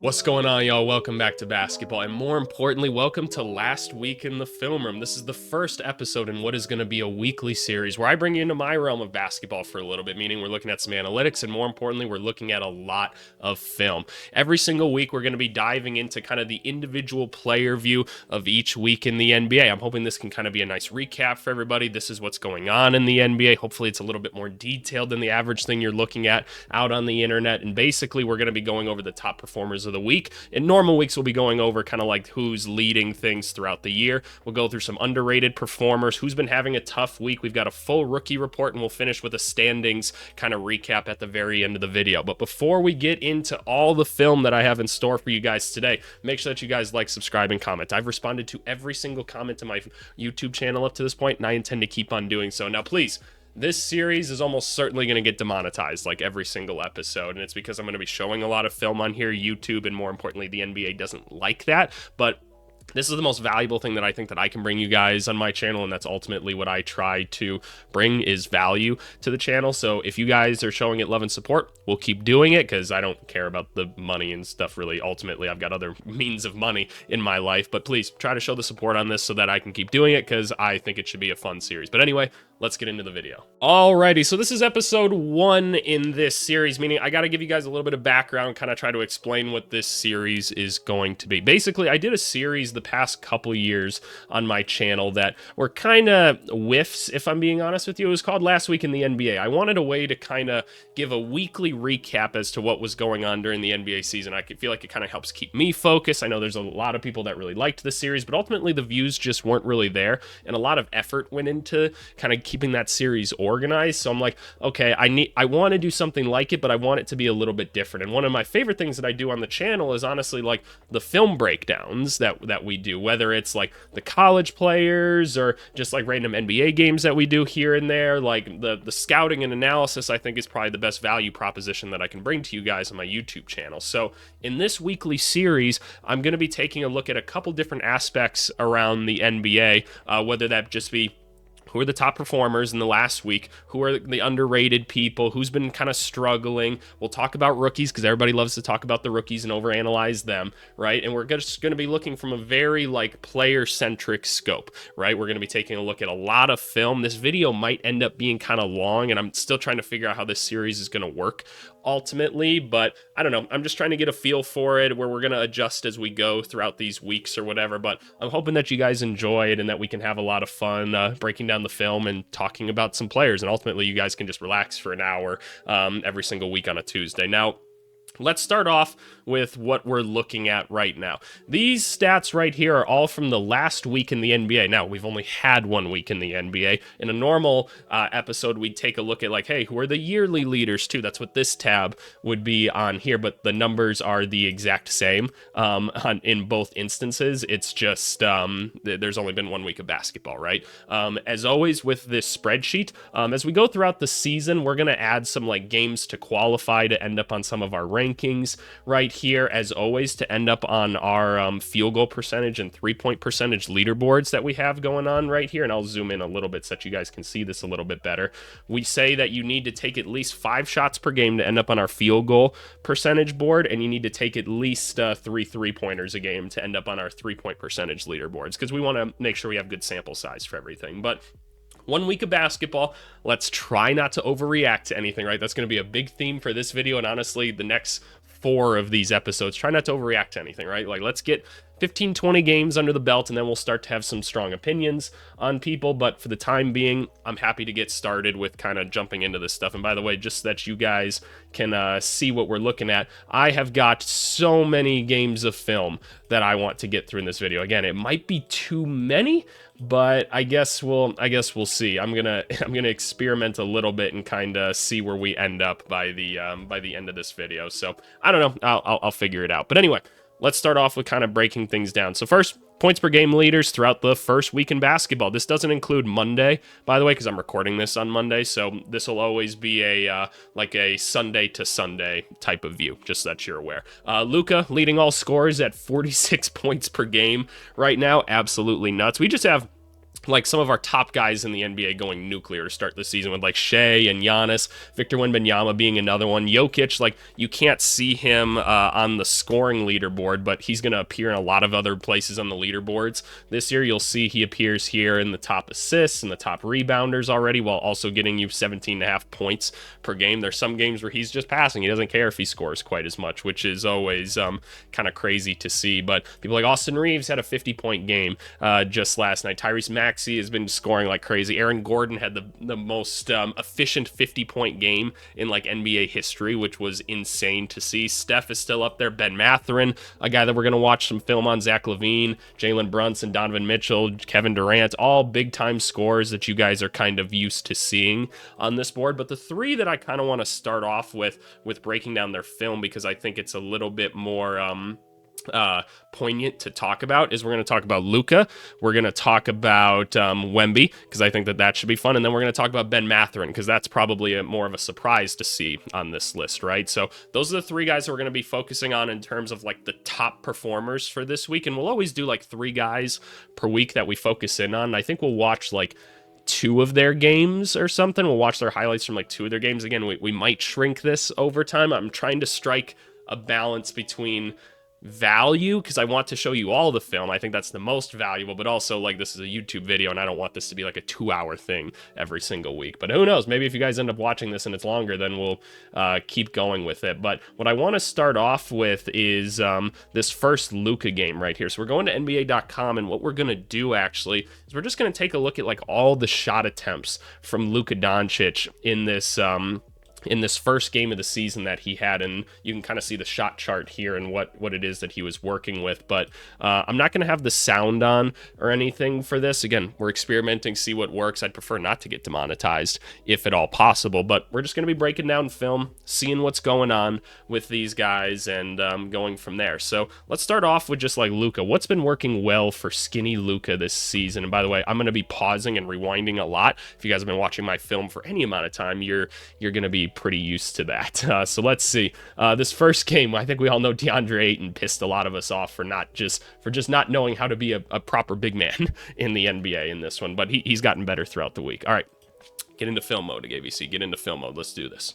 What's going on, y'all? Welcome back to basketball, and more importantly, welcome to Last Week in the Film Room. This is the first episode in what is going to be a weekly series where I bring you into my realm of basketball for a little bit, meaning we're looking at some analytics, and more importantly, we're looking at a lot of film. Every single week, we're going to be diving into kind of the individual player view of each week in the NBA. I'm hoping this can kind of be a nice recap for everybody. This is what's going on in the NBA. Hopefully, it's a little bit more detailed than the average thing you're looking at out on the internet, and basically, we're going to be going over the top performers of the week. In normal weeks, we'll be going over kind of like who's leading things throughout the year. We'll go through some underrated performers, who's been having a tough week. We've got a full rookie report, and we'll finish with a standings kind of recap at the very end of the video. But before we get into all the film that I have in store for you guys today, make sure that you guys like, subscribe, and comment. I've responded to every single comment to my YouTube channel up to this point, and I intend to keep on doing so. Now, please, this series is almost certainly going to get demonetized like every single episode, and it's because I'm going to be showing a lot of film on here. YouTube, and more importantly, the NBA doesn't like that, but this is the most valuable thing that I think that I can bring you guys on my channel, and that's ultimately what I try to bring is value to the channel. So if you guys are showing it love and support, we'll keep doing it because I don't care about the money and stuff really. Ultimately, I've got other means of money in my life, but please try to show the support on this so that I can keep doing it because I think it should be a fun series. But anyway, let's get into the video. Alrighty, so this is episode 1 in this series, meaning I got to give you guys a little bit of background, kind of try to explain what this series is going to be. Basically, I did a series the past couple years on my channel that were kind of whiffs, if I'm being honest with you. It was called Last Week in the NBA. I wanted a way to kind of give a weekly recap as to what was going on during the NBA season. I feel like it kind of helps keep me focused. I know there's a lot of people that really liked the series, but ultimately the views just weren't really there, and a lot of effort went into kind of keeping that series organized. So I'm like, okay, I want to do something like it, but I want it to be a little bit different. And one of my favorite things that I do on the channel is honestly like the film breakdowns that we do, whether it's like the college players or just like random NBA games that we do here and there. Like the scouting and analysis, I think, is probably the best value proposition that I can bring to you guys on my YouTube channel. So in this weekly series, I'm going to be taking a look at a couple different aspects around the NBA, whether that just be who are the top performers in the last week, who are the underrated people, who's been kind of struggling. We'll talk about rookies because everybody loves to talk about the rookies and overanalyze them, right? And we're just going to be looking from a very like player-centric scope, right? We're going to be taking a look at a lot of film. This video might end up being kind of long, and I'm still trying to figure out how this series is going to work ultimately, but I don't know. I'm just trying to get a feel for it, where we're going to adjust as we go throughout these weeks or whatever, but I'm hoping that you guys enjoy it and that we can have a lot of fun breaking down the film and talking about some players, and ultimately you guys can just relax for an hour every single week on a Tuesday. Now, let's start off with what we're looking at right now. These stats right here are all from the last week in the NBA. Now, we've only had 1 week in the NBA. In a normal episode, we'd take a look at like, hey, who are the yearly leaders too? That's what this tab would be on here, but the numbers are the exact same in both instances. It's just there's only been 1 week of basketball, right? As always with this spreadsheet, as we go throughout the season, we're going to add some like games to qualify to end up on some of our rankings right here, as always, to end up on our field goal percentage and 3-point percentage leaderboards that we have going on right here. And I'll zoom in a little bit so that you guys can see this a little bit better. We say that you need to take at least 5 shots per game to end up on our field goal percentage board, and you need to take at least 3 3-pointers a game to end up on our 3-point percentage leaderboards, because we want to make sure we have good sample size for everything. But 1 week of basketball, let's try not to overreact to anything, right? That's going to be a big theme for this video, and honestly, the next 4 of these episodes. Try not to overreact to anything, right? Like, let's get 15, 20 games under the belt, and then we'll start to have some strong opinions on people. But for the time being, I'm happy to get started with kind of jumping into this stuff. And by the way, just so that you guys can see what we're looking at, I have got so many games of film that I want to get through in this video. Again, it might be too many, but I guess we'll see. I'm gonna experiment a little bit and kind of see where we end up by the end of this video. So I don't know. I'll figure it out. But anyway, let's start off with kind of breaking things down. So first, points per game leaders throughout the first week in basketball. This doesn't include Monday, by the way, because I'm recording this on Monday, so this will always be a like a Sunday to Sunday type of view, just so that you're aware. Luka leading all scorers at 46 points per game right now. Absolutely nuts. We just have like some of our top guys in the NBA going nuclear to start the season, with like Shea and Giannis, Victor Wembanyama being another one. Jokic, like you can't see him on the scoring leaderboard, but he's going to appear in a lot of other places on the leaderboards this year. You'll see he appears here in the top assists and the top rebounders already, while also getting you 17.5 points per game. There's some games where he's just passing. He doesn't care if he scores quite as much, which is always kind of crazy to see. But people like Austin Reeves had a 50-point game just last night. Tyrese Maxey has been scoring like crazy. Aaron Gordon had the most efficient 50-point game in like NBA history, which was insane to see. Steph is still up there. Ben Mathurin, a guy that we're going to watch some film on. Zach LaVine, Jalen Brunson, Donovan Mitchell, Kevin Durant, all big-time scores that you guys are kind of used to seeing on this board. But the three that I kind of want to start off with breaking down their film, because I think it's a little bit more poignant to talk about, is we're going to talk about Luka, we're going to talk about Wemby, because I think that should be fun, and then we're going to talk about Ben Mathurin, because that's probably more of a surprise to see on this list, right? So those are the three guys that we're going to be focusing on in terms of like the top performers for this week, and we'll always do like 3 guys per week that we focus in on. I think we'll watch like 2 of their games or something. We'll watch their highlights from like 2 of their games. Again, we might shrink this over time. I'm trying to strike a balance between value, because I want to show you all the film. I think that's the most valuable, but also like this is a YouTube video and I don't want this to be like a 2-hour thing every single week. But who knows, maybe if you guys end up watching this and it's longer, then we'll keep going with it. But what I want to start off with is this first Luka game right here. So we're going to NBA.com, and what we're going to do actually is we're just going to take a look at like all the shot attempts from Luka Doncic in this first game of the season that he had, and you can kind of see the shot chart here and what it is that he was working with. But I'm not going to have the sound on or anything for this. Again, we're experimenting, see what works. I'd prefer not to get demonetized if at all possible, but we're just going to be breaking down film, seeing what's going on with these guys, and going from there. So let's start off with just like Luka. What's been working well for skinny Luka this season? And by the way, I'm going to be pausing and rewinding a lot. If you guys have been watching my film for any amount of time, you're going to be pretty used to that. So let's see. This first game, I think we all know DeAndre Ayton pissed a lot of us off for just not knowing how to be a proper big man in the NBA in this one, but he's gotten better throughout the week. All right, get into film mode, AVC. Get into film mode. Let's do this.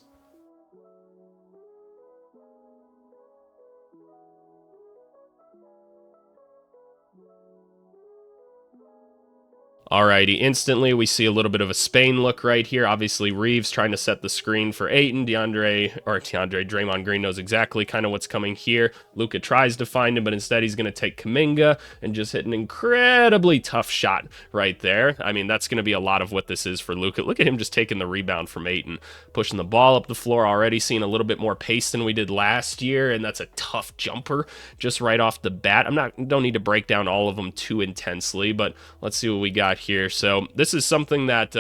Alrighty, instantly we see a little bit of a Spain look right here. Obviously, Reeves trying to set the screen for Ayton. Draymond Green knows exactly kind of what's coming here. Luka tries to find him, but instead he's going to take Kuminga and just hit an incredibly tough shot right there. I mean, that's going to be a lot of what this is for Luka. Look at him just taking the rebound from Ayton, pushing the ball up the floor, already seeing a little bit more pace than we did last year, and that's a tough jumper just right off the bat. Don't need to break down all of them too intensely, but let's see what we got here. So this is something that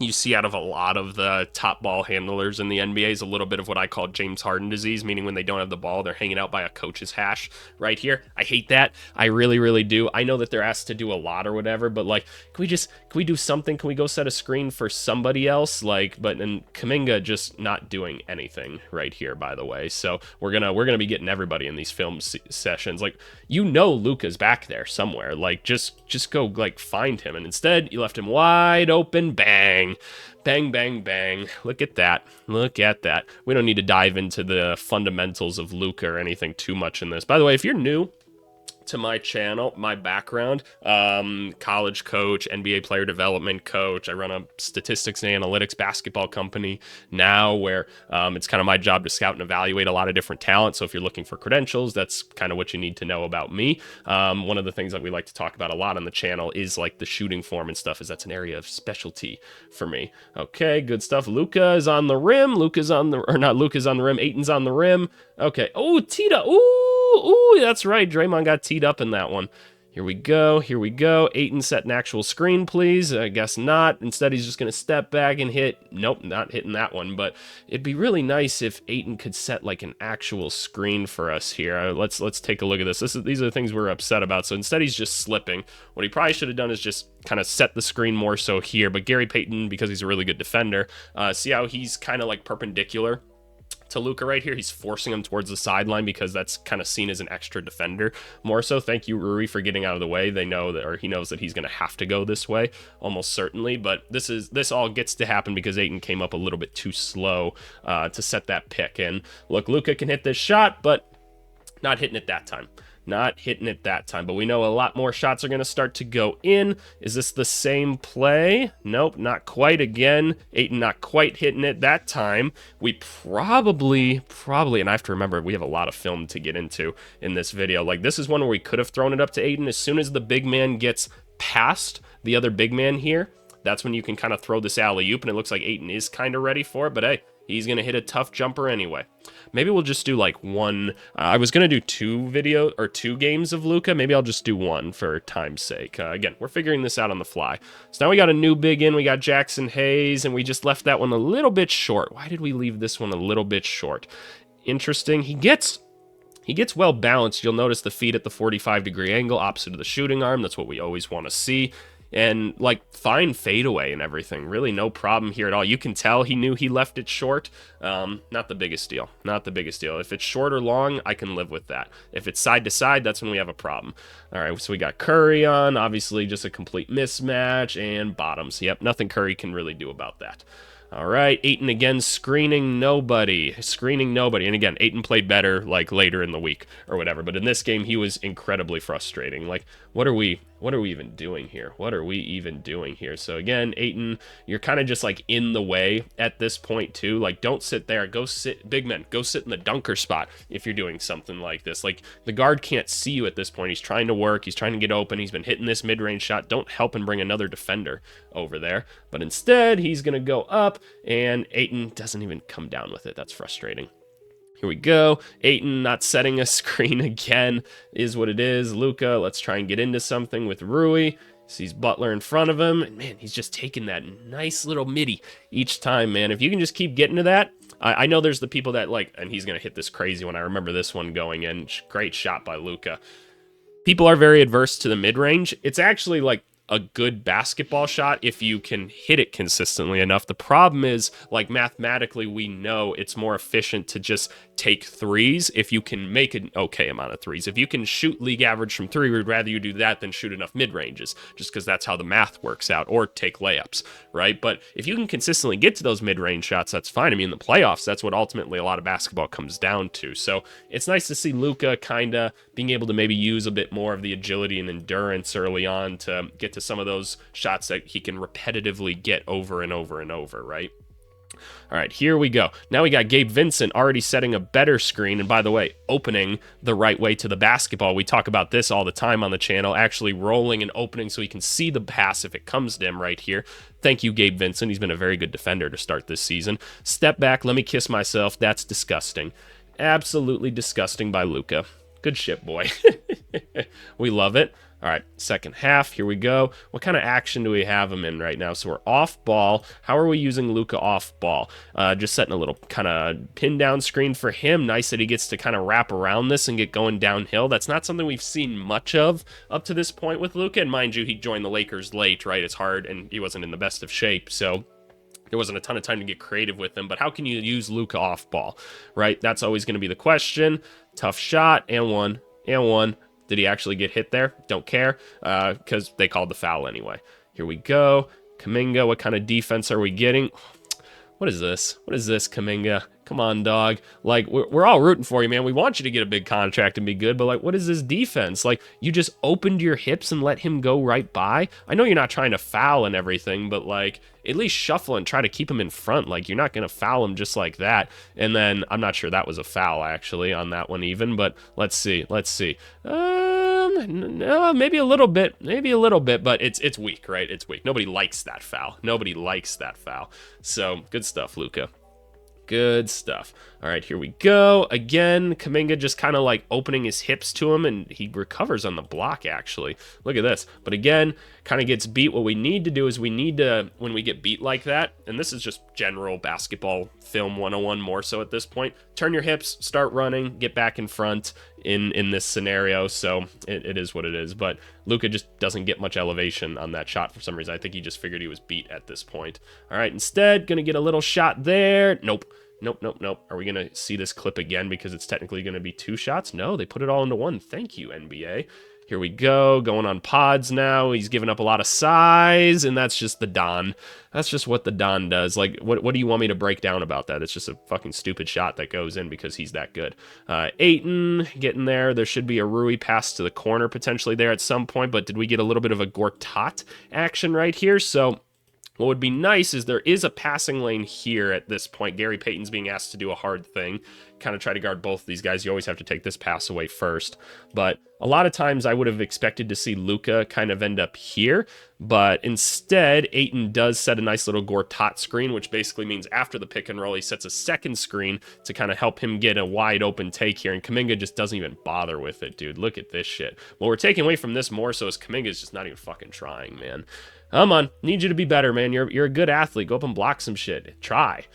you see out of a lot of the top ball handlers in the NBA, is a little bit of what I call James Harden disease, meaning when they don't have the ball, they're hanging out by a coach's hash right here. I hate that. I really, really do. I know that they're asked to do a lot or whatever, but like, can we do something? Can we go set a screen for somebody else? And Kuminga just not doing anything right here, by the way. So we're gonna be getting everybody in these film sessions. Like, Luka's back there somewhere. Like, just go like find him, and instead you left him wide open. Bang. Bang, bang, bang. Look at that. Look at that. We don't need to dive into the fundamentals of Luka or anything too much in this. By the way, if you're new to my channel, my background, college coach, NBA player development coach. I run a statistics and analytics basketball company now, where it's kind of my job to scout and evaluate a lot of different talent. So if you're looking for credentials, that's kind of what you need to know about me. One of the things that we like to talk about a lot on the channel is like the shooting form and stuff, as that's an area of specialty for me. Okay, good stuff. Luka is on the rim. Luka's on the rim. Ayton's on the rim. Okay. Oh, Tita. Ooh, that's right. Draymond got teed up in that one. Here we go. Ayton set an actual screen, please. I guess not. Instead, he's just going to step back and hit. Nope, not hitting that one. But it'd be really nice if Ayton could set like an actual screen for us here. Let's take a look at this. These are the things we're upset about. So instead, he's just slipping. What he probably should have done is just kind of set the screen more so here. But Gary Payton, because he's a really good defender, see how he's kind of like perpendicular to Luka right here. He's forcing him towards the sideline because that's kind of seen as an extra defender more so. Thank you, Rui, for getting out of the way. They know that, or he knows that he's going to have to go this way almost certainly, but this all gets to happen because Ayton came up a little bit too slow to set that pick. And look, Luka can hit this shot, but not hitting it that time. Not hitting it that time, but we know a lot more shots are going to start to go in. Is this the same play? Nope, not quite again. Ayton not quite hitting it that time. We probably, and I have to remember, we have a lot of film to get into in this video. Like, this is one where we could have thrown it up to Ayton. As soon as the big man gets past the other big man here, that's when you can kind of throw this alley-oop, and it looks like Ayton is kind of ready for it, but hey, he's going to hit a tough jumper anyway. Maybe we'll just do like one. I was going to do two games of Luka. Maybe I'll just do one for time's sake. Again, we're figuring this out on the fly. So now we got a new big in. We got Jackson Hayes, and we just left that one a little bit short. Why did we leave this one a little bit short? Interesting. He gets well balanced. You'll notice the feet at the 45-degree angle opposite of the shooting arm. That's what we always want to see. And like fine fadeaway and everything, really no problem here at all. You can tell he knew he left it short. Not the biggest deal. Not the biggest deal. If it's short or long, I can live with that. If it's side to side, that's when we have a problem. All right, so we got Curry on, obviously just a complete mismatch, and bottoms. Yep, nothing Curry can really do about that. All right, Ayton again screening nobody. And again, Ayton played better like later in the week or whatever, but in this game he was incredibly frustrating. Like, what are we even doing here? So again, Ayton, you're kind of just like in the way at this point too. Like, don't sit there. Go sit, big men, go sit in the dunker spot if you're doing something like this. Like, the guard can't see you at this point. He's trying to work. He's trying to get open. He's been hitting this mid-range shot. Don't help and bring another defender over there. But instead, he's going to go up, and Ayton doesn't even come down with it. That's frustrating. Here we go. Ayton not setting a screen again is what it is. Luka, let's try and get into something with Rui. Sees Butler in front of him, and man, he's just taking that nice little midi each time, man. If you can just keep getting to that, I know there's the people that like, and he's going to hit this crazy one. I remember this one going in. Great shot by Luka. People are very adverse to the mid-range. It's actually like a good basketball shot if you can hit it consistently enough. The problem is, like, mathematically we know it's more efficient to just take threes if you can make an okay amount of threes. If you can shoot league average from three, we'd rather you do that than shoot enough mid-ranges, just because that's how the math works out, or take layups, right? But if you can consistently get to those mid-range shots, that's fine. I mean, in the playoffs, that's what ultimately a lot of basketball comes down to. So it's nice to see Luka kind of being able to maybe use a bit more of the agility and endurance early on to get to some of those shots that he can repetitively get over and over and over, right? All right, here we go. Now we got Gabe Vincent already setting a better screen, and by the way, opening the right way to the basketball. We talk about this all the time on the channel, actually rolling and opening so he can see the pass if it comes to him right here. Thank you, Gabe Vincent. He's been a very good defender to start this season. Step back, let me kiss myself. That's disgusting. Absolutely disgusting by Luka. Good shit, boy. We love it. All right, second half, here we go. What kind of action do we have him in right now? So we're off ball. How are we using Luka off ball? Just setting a little kind of pin down screen for him. Nice that he gets to kind of wrap around this and get going downhill. That's not something we've seen much of up to this point with Luka. And mind you, he joined the Lakers late, right? It's hard, and he wasn't in the best of shape, so there wasn't a ton of time to get creative with him. But how can you use Luka off ball, right? That's always going to be the question. Tough shot, and one. Did he actually get hit there? Don't care, because they called the foul anyway. Here we go. Kuminga, what kind of defense are we getting? What is this? What is this, Kuminga? Come on, dog. Like, we're all rooting for you, man. We want you to get a big contract and be good, but, like, what is this defense? Like, you just opened your hips and let him go right by? I know you're not trying to foul and everything, but, like, at least shuffle and try to keep him in front. Like, you're not going to foul him just like that. And then, I'm not sure that was a foul, actually, on that one even, but let's see. No, maybe a little bit, but it's weak, right? It's weak. Nobody likes that foul. So, good stuff, Luka. Good stuff. All right, here we go. Again, Kuminga just kind of like opening his hips to him, and he recovers on the block, actually. Look at this. But again, kind of gets beat. What we need to do is when we get beat like that, and this is just general basketball film 101 more so at this point, turn your hips, start running, get back in front in this scenario. So it is what it is. But Luka just doesn't get much elevation on that shot for some reason. I think he just figured he was beat at this point. All right, instead, going to get a little shot there. Nope. Nope, nope, nope. Are we going to see this clip again because it's technically going to be 2 shots? No, they put it all into one. Thank you, NBA. Here we go, going on pods now. He's giving up a lot of size, and that's just the Don. That's just what the Don does. Like, what do you want me to break down about that? It's just a fucking stupid shot that goes in because he's that good. Ayton getting there. There should be a Rui pass to the corner potentially there at some point, but did we get a little bit of a Gortat action right here? So what would be nice is there is a passing lane here at this point. Gary Payton's being asked to do a hard thing, kind of try to guard both of these guys. You always have to take this pass away first. But a lot of times I would have expected to see Luka kind of end up here, but instead Ayton does set a nice little Gortat screen, which basically means after the pick and roll, he sets a second screen to kind of help him get a wide open take here. And Kuminga just doesn't even bother with it, dude. Look at this shit. What we're taking away from this more so is Kuminga's just not even fucking trying, man. Come on, need you to be better, man. You're a good athlete. Go up and block some shit. Try.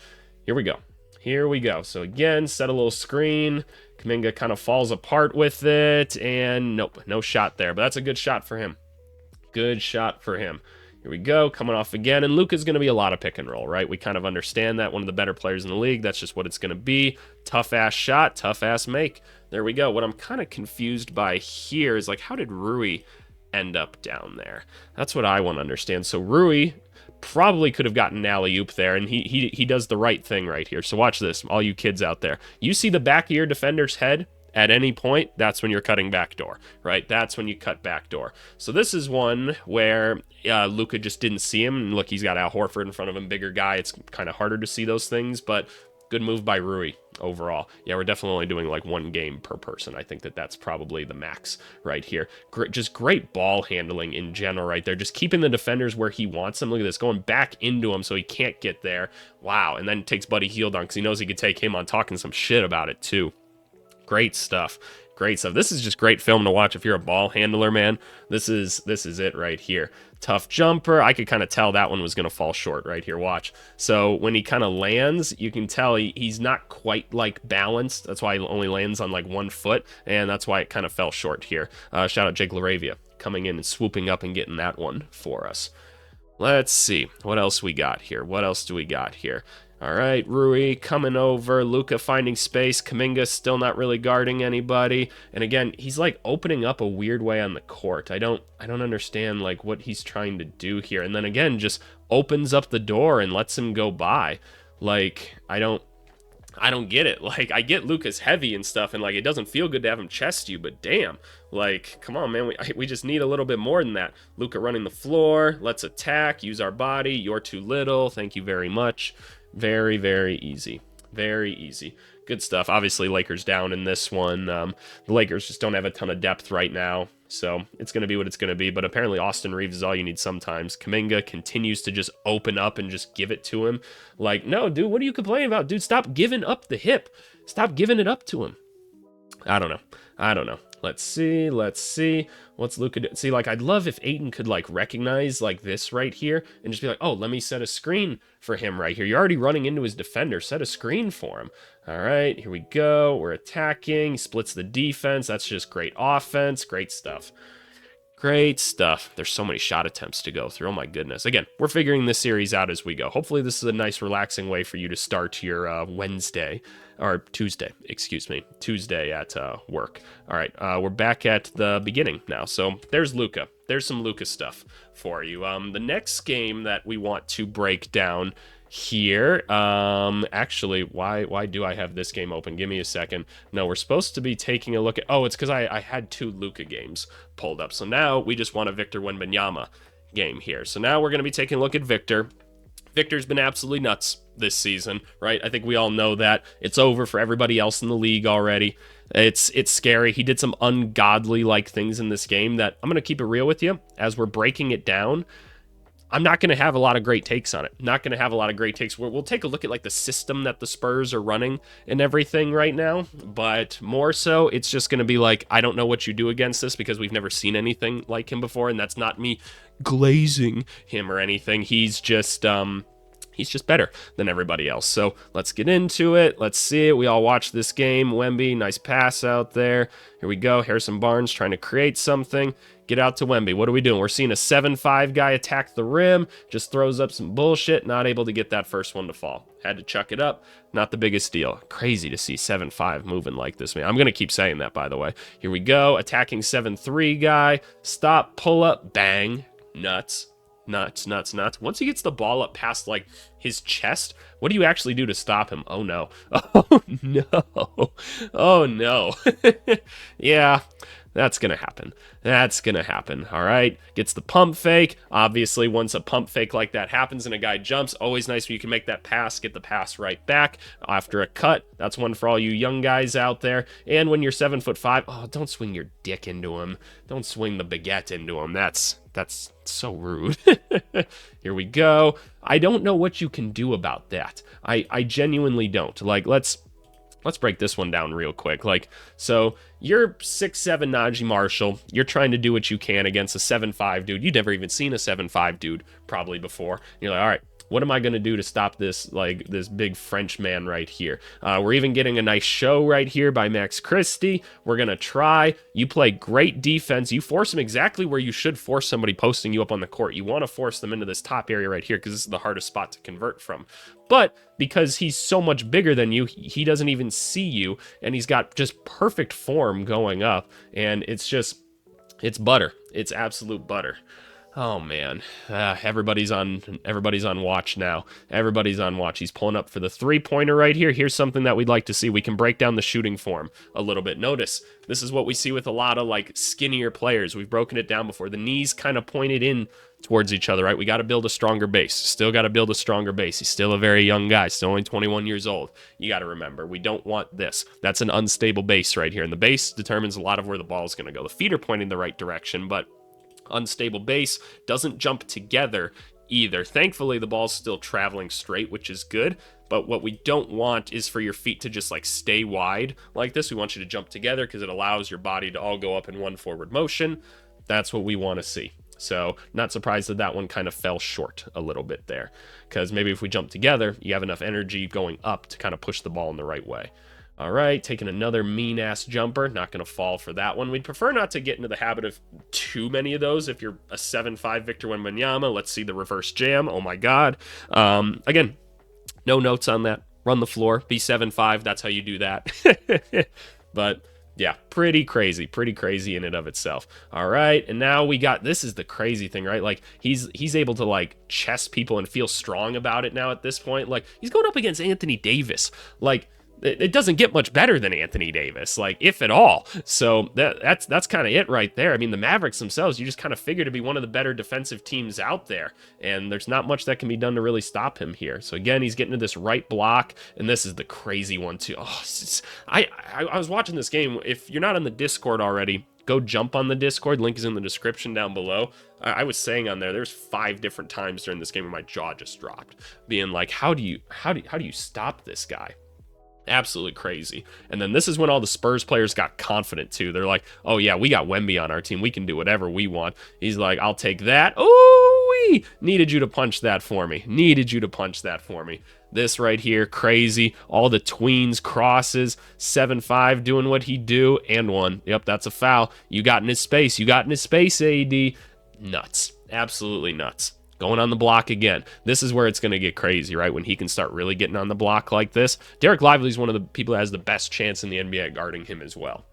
Here we go. Here we go. So again, set a little screen. Kuminga kind of falls apart with it, and nope, no shot there. But that's a good shot for him. Good shot for him. Here we go, coming off again. And Luka's going to be a lot of pick and roll, right? We kind of understand that. One of the better players in the league. That's just what it's going to be. Tough-ass shot, tough-ass make. There we go. What I'm kind of confused by here is, like, how did Rui end up down there? That's what I want to understand. So Rui probably could have gotten an alley-oop there, and he does the right thing right here. So watch this, all you kids out there. You see the back of your defender's head at any point, that's when you're cutting backdoor, right? That's when you cut backdoor. So this is one where Luka just didn't see him. And look, he's got Al Horford in front of him, bigger guy. It's kind of harder to see those things, but good move by Rui overall. Yeah, we're definitely only doing like 1 game per person. I think that's probably the max right here. Just great ball handling in general right there. Just keeping the defenders where he wants them. Look at this, going back into him so he can't get there. Wow, and then takes Buddy Hield on because he knows he could take him on, talking some shit about it too. Great stuff. Great stuff. This is just great film to watch if you're a ball handler, man. This is it right here. Tough jumper. I could kind of tell that one was going to fall short right here. Watch. So when he kind of lands, you can tell he's not quite like balanced. That's why he only lands on like 1 foot, and that's why it kind of fell short here. Shout out Jake LaRavia coming in and swooping up and getting that one for us. Let's see. What else we got here? What else do we got here? All right, Rui coming over, Luka finding space, Kuminga still not really guarding anybody, and again, he's like opening up a weird way on the court. I don't understand like what he's trying to do here, and then again, just opens up the door and lets him go by. Like, I don't get it. Like, I get Luka's heavy and stuff, and like it doesn't feel good to have him chest you, but damn, like, come on, man, we just need a little bit more than that. Luka running the floor, let's attack, use our body. You're too little. Thank you very much. Very, very easy. Very easy. Good stuff. Obviously, Lakers down in this one. The Lakers just don't have a ton of depth right now, so it's going to be what it's going to be. But apparently, Austin Reeves is all you need sometimes. Kuminga continues to just open up and just give it to him. Like, no, dude, what are you complaining about? Dude, stop giving up the hip. Stop giving it up to him. I don't know. Let's see. What's Luka do? See, like, I'd love if Ayton could, like, recognize, like, this right here and just be like, oh, let me set a screen for him right here. You're already running into his defender. Set a screen for him. All right, here we go. We're attacking. Splits the defense. That's just great offense. Great stuff. Great stuff. There's so many shot attempts to go through. Oh, my goodness. Again, we're figuring this series out as we go. Hopefully, this is a nice, relaxing way for you to start your Tuesday at work. All right, we're back at the beginning now. So there's Luka. There's some Luka stuff for you. The next game that we want to break down here, actually, why do I have this game open? Give me a second. No, we're supposed to be taking a look at, it's because I had 2 Luka games pulled up. So now we just want a Victor Wembanyama game here. So now we're going to be taking a look at Victor. Victor's been absolutely nuts this season, right? I think we all know that. It's over for everybody else in the league already. It's scary. He did some ungodly-like things in this game that I'm going to keep it real with you. As we're breaking it down, I'm not going to have a lot of great takes on it. Not going to have a lot of great takes. We'll take a look at like the system that the Spurs are running and everything right now, but more so, it's just going to be like, I don't know what you do against this because we've never seen anything like him before, and that's not me glazing him or anything. He's just He's just better than everybody else. So let's get into it. Let's see it. We all watch this game. Wemby, nice pass out there. Here we go. Harrison Barnes trying to create something. Get out to Wemby. What are we doing? We're seeing a 7-5 guy attack the rim. Just throws up some bullshit. Not able to get that first one to fall. Had to chuck it up. Not the biggest deal. Crazy to see 7-5 moving like this, man. I'm going to keep saying that, by the way. Here we go. Attacking 7-3 guy. Stop, pull up, bang. Nuts. Nuts. Once he gets the ball up past, like, his chest, what do you actually do to stop him? Oh, no. Oh, no. Oh, no. Yeah, that's going to happen. That's going to happen, all right? Gets the pump fake. Obviously, once a pump fake like that happens and a guy jumps, always nice when you can make that pass, get the pass right back after a cut. That's one for all you young guys out there. And when you're 7'5", oh, don't swing your dick into him. Don't swing the baguette into him. That's so rude. Here we go. I don't know what you can do about that. I genuinely don't. Like, let's break this one down real quick. Like, so you're 6'7" Najee Marshall. You're trying to do what you can against a 7'5" dude. You've never even seen a 7'5" dude probably before. You're like, all right, what am I going to do to stop this, like, this big French man right here? We're even getting a nice show right here by Max Christie. We're going to try. You play great defense. You force him exactly where you should force somebody posting you up on the court. You want to force them into this top area right here because this is the hardest spot to convert from. But because he's so much bigger than you, he doesn't even see you, and he's got just perfect form going up, and it's butter. It's absolute butter. Oh man, everybody's on watch now. Everybody's on watch. He's pulling up for the three-pointer right here. Here's something that we'd like to see. We can break down the shooting form a little bit. Notice, this is what we see with a lot of like skinnier players. We've broken it down before. The knees kind of pointed in towards each other, right? We got to build a stronger base. Still got to build a stronger base. He's still a very young guy, still only 21 years old. You got to remember, we don't want this. That's an unstable base right here. And the base determines a lot of where the ball is going to go. The feet are pointing the right direction, but unstable base doesn't jump together either. Thankfully, the ball's still traveling straight, which is good. But what we don't want is for your feet to just like stay wide like this. We want you to jump together because it allows your body to all go up in one forward motion. That's what we want to see. So not surprised that that one kind of fell short a little bit there, because maybe if we jump together, you have enough energy going up to kind of push the ball in the right way. All right, taking another mean-ass jumper. Not going to fall for that one. We'd prefer not to get into the habit of too many of those. If you're a 7'5" Victor Wembanyama, let's see the reverse jam. Oh, my God. Again, no notes on that. Run the floor. Be 7'5". That's how you do that. But yeah, pretty crazy in and of itself. All right, and now we got, this is the crazy thing, right? Like, he's able to, like, chest people and feel strong about it now at this point. Like, he's going up against Anthony Davis. Like, it doesn't get much better than Anthony Davis, like, if at all. So that's kind of it right there. I mean, the Mavericks themselves, you just kind of figure to be one of the better defensive teams out there, and there's not much that can be done to really stop him here. So again, he's getting to this right block, and this is the crazy one too. Oh, I was watching this game. If you're not on the Discord already, go jump on the Discord. Link is in the description down below. I was saying on there's 5 different times during this game where my jaw just dropped, being like, how do you stop this guy? Absolutely crazy. And then this is when all the Spurs players got confident too. They're like, oh yeah, we got Wemby on our team. We can do whatever we want. He's like, I'll take that. Oh, needed you to punch that for me. This right here, crazy. All the tweens, crosses, 7'5", doing what he do, and one. Yep, that's a foul. You got in his space, AD. Nuts. Absolutely nuts. Going on the block again. This is where it's going to get crazy, right? When he can start really getting on the block like this. Derek Lively's one of the people that has the best chance in the NBA at guarding him as well.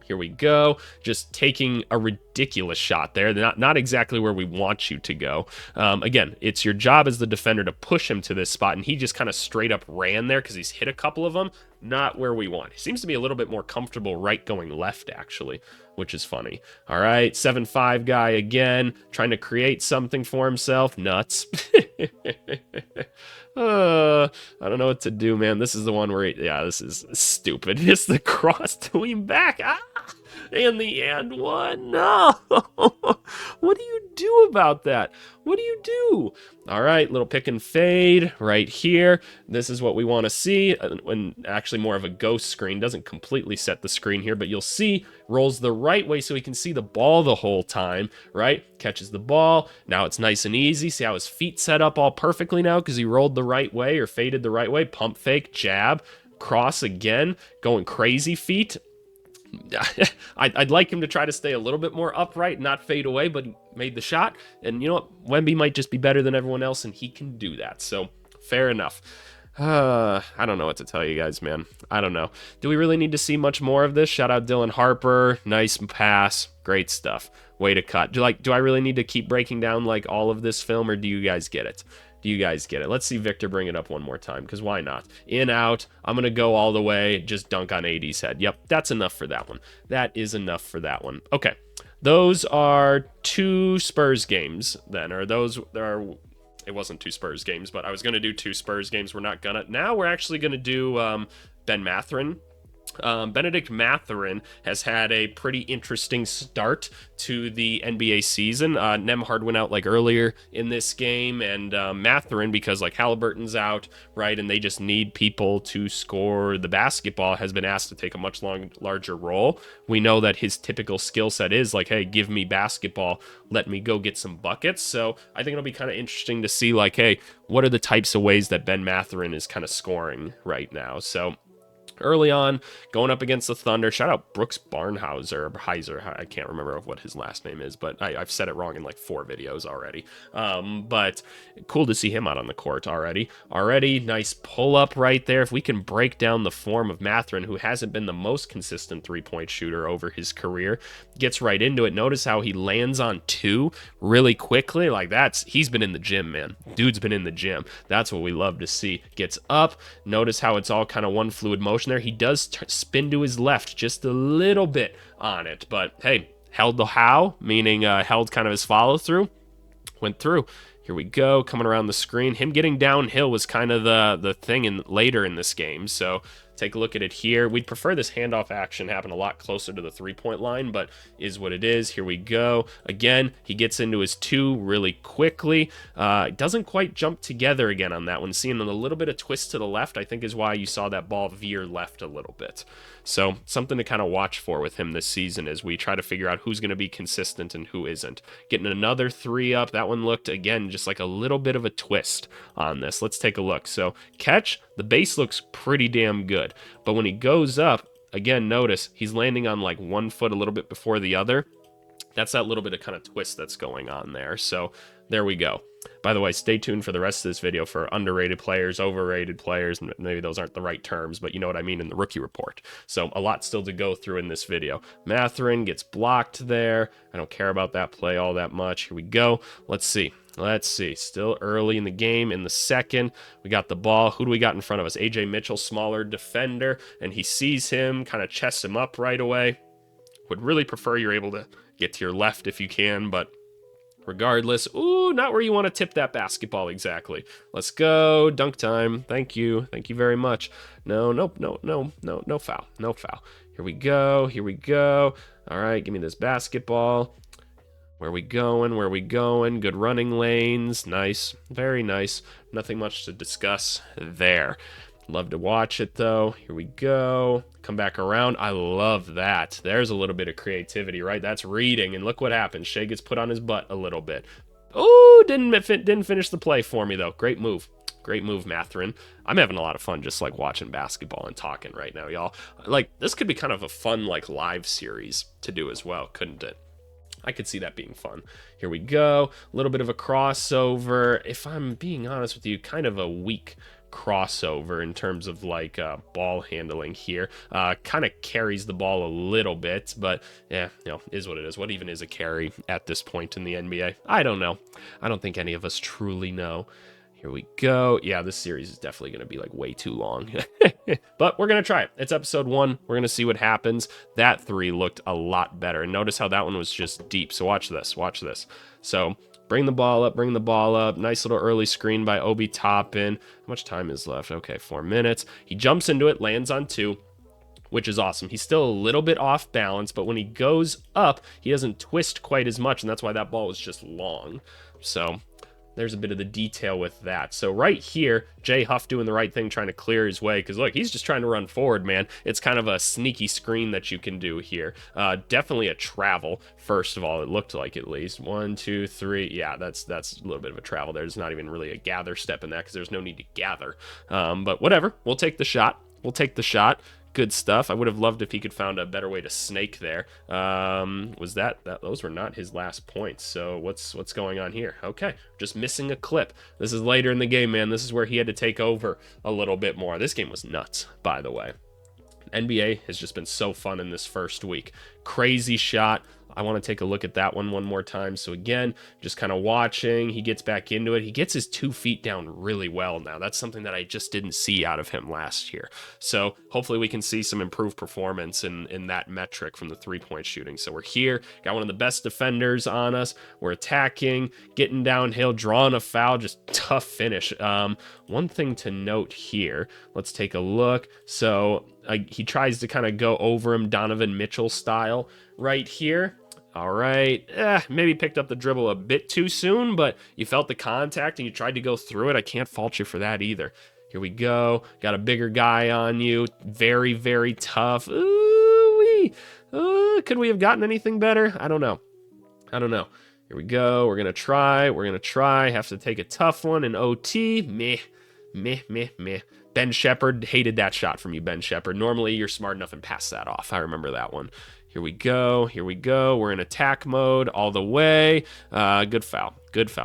Here we go. Just taking a ridiculous shot there. Not exactly where we want you to go. Again, it's your job as the defender to push him to this spot, and he just kind of straight up ran there because he's hit a couple of them. Not where we want. He seems to be a little bit more comfortable right going left, actually, which is funny. All right, 7'5" guy again, trying to create something for himself. Nuts. I don't know what to do, man. This is the one where, this is stupid. It's the cross to him back. And the and one. No. What do you do about that? What do you do? All right, little pick and fade right here. This is what we want to see. When actually more of a ghost screen, doesn't completely set the screen here, but you'll see rolls the right way so he can see the ball the whole time, right? Catches the ball. Now it's nice and easy. See how his feet set up all perfectly now because he rolled the right way or faded the right way. Pump fake, jab, cross again, going crazy feet. I'd like him to try to stay a little bit more upright, not fade away, but he made the shot. And you know what? Wemby might just be better than everyone else, and he can do that. So, fair enough. I don't know what to tell you guys, man. I don't know. Do we really need to see much more of this? Shout out Dylan Harper. Nice pass. Great stuff. Way to cut. Do I really need to keep breaking down like all of this film, or do you guys get it? Do you guys get it? Let's see Victor bring it up one more time, because why not? In, out, I'm going to go all the way, just dunk on AD's head. Yep, that's enough for that one. That is enough for that one. Okay, those are 2 Spurs games then, or it wasn't 2 Spurs games, but I was going to do 2 Spurs games. We're not going to. Now we're actually going to do Ben Mathurin. Benedict Mathurin has had a pretty interesting start to the NBA season. Nembhard went out like earlier in this game, and Mathurin, because like Halliburton's out, right, and they just need people to score the basketball, has been asked to take a much larger role. We know that his typical skill set is like, hey, give me basketball, let me go get some buckets. So I think it'll be kind of interesting to see like, hey, what are the types of ways that Ben Mathurin is kind of scoring right now. So early on, going up against the Thunder. Shout out Brooks Barnhauser, or Heiser. I can't remember what his last name is, but I've said it wrong in like 4 videos already. But cool to see him out on the court already. Nice pull-up right there. If we can break down the form of Mathurin, who hasn't been the most consistent three-point shooter over his career, gets right into it. Notice how he lands on 2 really quickly. Like he's been in the gym, man. Dude's been in the gym. That's what we love to see. Gets up. Notice how it's all kind of one fluid motion there. He does spin to his left just a little bit on it, but hey, held the how, meaning held kind of his follow through, went through. Here we go, coming around the screen. Him getting downhill was kind of the thing later in this game, so take a look at it here. We'd prefer this handoff action happen a lot closer to the 3-point line, but is what it is. Here we go. Again, he gets into his 2 really quickly. Doesn't quite jump together again on that one. Seeing a little bit of twist to the left, I think is why you saw that ball veer left a little bit. So something to kind of watch for with him this season as we try to figure out who's going to be consistent and who isn't. Getting another 3 up. That one looked, again, just like a little bit of a twist on this. Let's take a look. So catch, the base looks pretty damn good. But when he goes up, again, notice he's landing on like 1 foot a little bit before the other. That's that little bit of kind of twist that's going on there. So there we go. By the way, stay tuned for the rest of this video for underrated players, overrated players. Maybe those aren't the right terms, but you know what I mean in the rookie report. So a lot still to go through in this video. Mathurin gets blocked there. I don't care about that play all that much. Here we go. Let's see. Still early in the game. In the second, we got the ball. Who do we got in front of us? AJ Mitchell, smaller defender, and he sees him, kind of chests him up right away. Would really prefer you're able to get to your left if you can, but regardless, ooh, not where you want to tip that basketball exactly. Let's go, dunk time. Thank you very much. No foul. Here we go. All right, give me this basketball. Where we going? Good running lanes. Nice. Very nice. Nothing much to discuss there. Love to watch it, though. Here we go. Come back around. I love that. There's a little bit of creativity, right? That's reading, and look what happens. Shea gets put on his butt a little bit. Oh, didn't finish the play for me, though. Great move. Great move, Mathurin. I'm having a lot of fun just, like, watching basketball and talking right now, y'all. Like, this could be kind of a fun, like, live series to do as well, couldn't it? I could see that being fun. Here we go. A little bit of a crossover. If I'm being honest with you, kind of a weak crossover in terms of like ball handling here. Kind of carries the ball a little bit, but yeah, is what it is. What even is a carry at this point in the NBA? I don't know. I don't think any of us truly know. Here we go. Yeah, this series is definitely going to be like way too long. But we're going to try it. It's episode 1. We're going to see what happens. That 3 looked a lot better. And notice how that one was just deep. So watch this. So bring the ball up. Nice little early screen by Obi Toppin. How much time is left? Okay, 4 minutes. He jumps into it, lands on 2. which is awesome. He's still a little bit off balance, but when he goes up, he doesn't twist quite as much, and that's why that ball was just long. So there's a bit of the detail with that. So right here, Jay Huff doing the right thing, trying to clear his way, because look, he's just trying to run forward, man. It's kind of a sneaky screen that you can do here. Definitely a travel, first of all, it looked like at least. 1, 2, 3. Yeah, that's a little bit of a travel. There's not even really a gather step in that, because there's no need to gather. But whatever, we'll take the shot. We'll take the shot. Good stuff. I would have loved if he could found a better way to snake there. Was that those were not his last points. So what's going on here? Okay, just missing a clip. This is later in the game, man. This is where he had to take over a little bit more. This game was nuts, by the way. NBA has just been so fun in this first week. Crazy shot. I want to take a look at that one more time. So again, just kind of watching. He gets back into it. He gets his 2 feet down really well now. That's something that I just didn't see out of him last year. So hopefully we can see some improved performance in that metric from the 3-point shooting. So we're here. Got one of the best defenders on us. We're attacking, getting downhill, drawing a foul. Just tough finish. One thing to note here. Let's take a look. So he tries to kind of go over him Donovan Mitchell style right here. All right, maybe picked up the dribble a bit too soon, but you felt the contact and you tried to go through it. I can't fault you for that either. Here we go. Got a bigger guy on you. Very, very tough. Ooh-wee. Could we have gotten anything better? I don't know. Here we go. We're going to try. Have to take a tough one in OT. Meh. Ben Shepherd, hated that shot from you, Ben Shepherd. Normally, you're smart enough and pass that off. I remember that one. Here we go. We're in attack mode all the way. Good foul.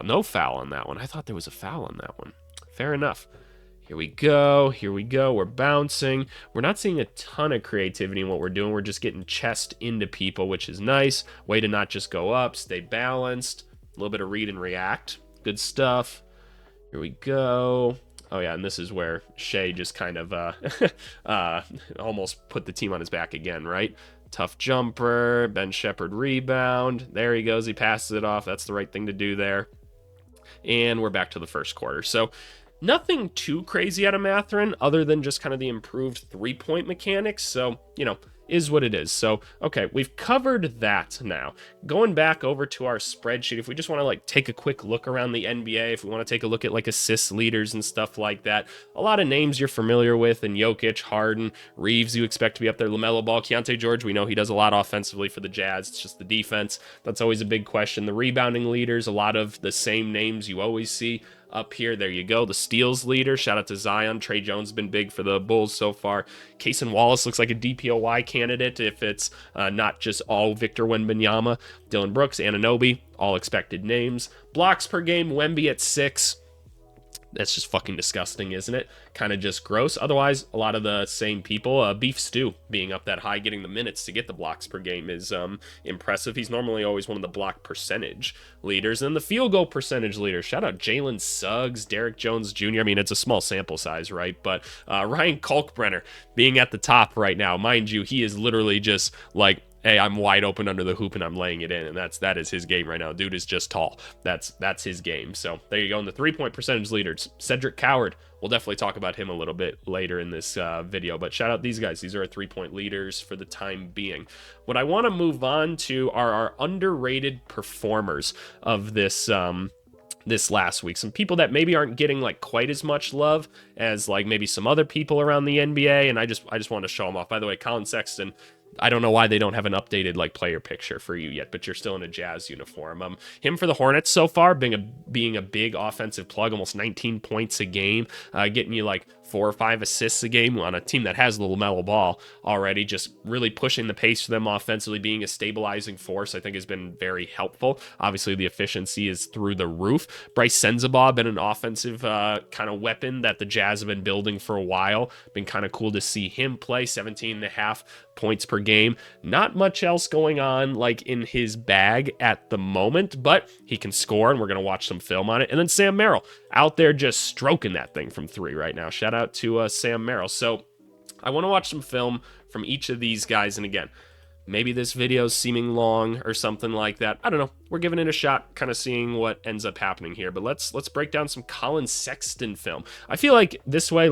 No foul on that one. I thought there was a foul on that one. Fair enough. Here we go. We're bouncing. We're not seeing a ton of creativity in what we're doing. We're just getting chest into people, which is nice. Way to not just go up, stay balanced. A little bit of read and react. Good stuff. Here we go. Oh, yeah, and this is where Shea just kind of almost put the team on his back again, right? Tough jumper, Ben Shepherd rebound. There he goes. He passes it off. That's the right thing to do there. And we're back to the first quarter. So nothing too crazy out of Mathurin other than just kind of the improved 3-point mechanics. So, is what it is. So, okay, we've covered that now. Going back over to our spreadsheet, if we just want to take a quick look around the NBA, if we want to take a look at assist leaders and stuff like that, a lot of names you're familiar with, and Jokic, Harden, Reeves, you expect to be up there, LaMelo Ball, Keontae George, we know he does a lot offensively for the Jazz. It's just the defense. That's always a big question. The rebounding leaders, a lot of the same names you always see up here. There you go. The steals leader. Shout out to Zion. Trey Jones has been big for the Bulls so far. Kaysen Wallace looks like a DPOY candidate if it's not just all Victor Wembanyama. Dylan Brooks, Anunoby, all expected names. Blocks per game, Wemby at 6. That's just fucking disgusting, isn't it? Kind of just gross. Otherwise, a lot of the same people. Beef Stew being up that high, getting the minutes to get the blocks per game is impressive. He's normally always one of the block percentage leaders. And the field goal percentage leader. Shout out Jalen Suggs, Derek Jones Jr. I mean, it's a small sample size, right? But Ryan Kalkbrenner being at the top right now. Mind you, he is literally just hey, I'm wide open under the hoop and I'm laying it in, and that is his game right now. Dude is just tall. That's his game. So there you go. And the 3-point percentage leaders, Cedric Coward. We'll definitely talk about him a little bit later in this video, but shout out these guys. These are our 3-point leaders for the time being. What I want to move on to are our underrated performers of this this last week. Some people that maybe aren't getting quite as much love as maybe some other people around the NBA, and I just want to show them off. By the way, Colin Sexton, I don't know why they don't have an updated player picture for you yet, but you're still in a Jazz uniform. Him for the Hornets so far, being a big offensive plug, almost 19 points a game, getting you 4 or 5 assists a game on a team that has the LaMelo Ball already, just really pushing the pace for them offensively, being a stabilizing force, I think has been very helpful. Obviously, the efficiency is through the roof. Bryce Sensabaugh been an offensive kind of weapon that the Jazz have been building for a while. Been kind of cool to see him play, 17.5 points per game. Not much else going on in his bag at the moment, but he can score, and we're going to watch some film on it. And then Sam Merrill out there just stroking that thing from 3 right now. Shout out to Sam Merrill. So I want to watch some film from each of these guys. And again, maybe this video is seeming long or something like that. I don't know. We're giving it a shot, kind of seeing what ends up happening here. But let's break down some Colin Sexton film. I feel like this way,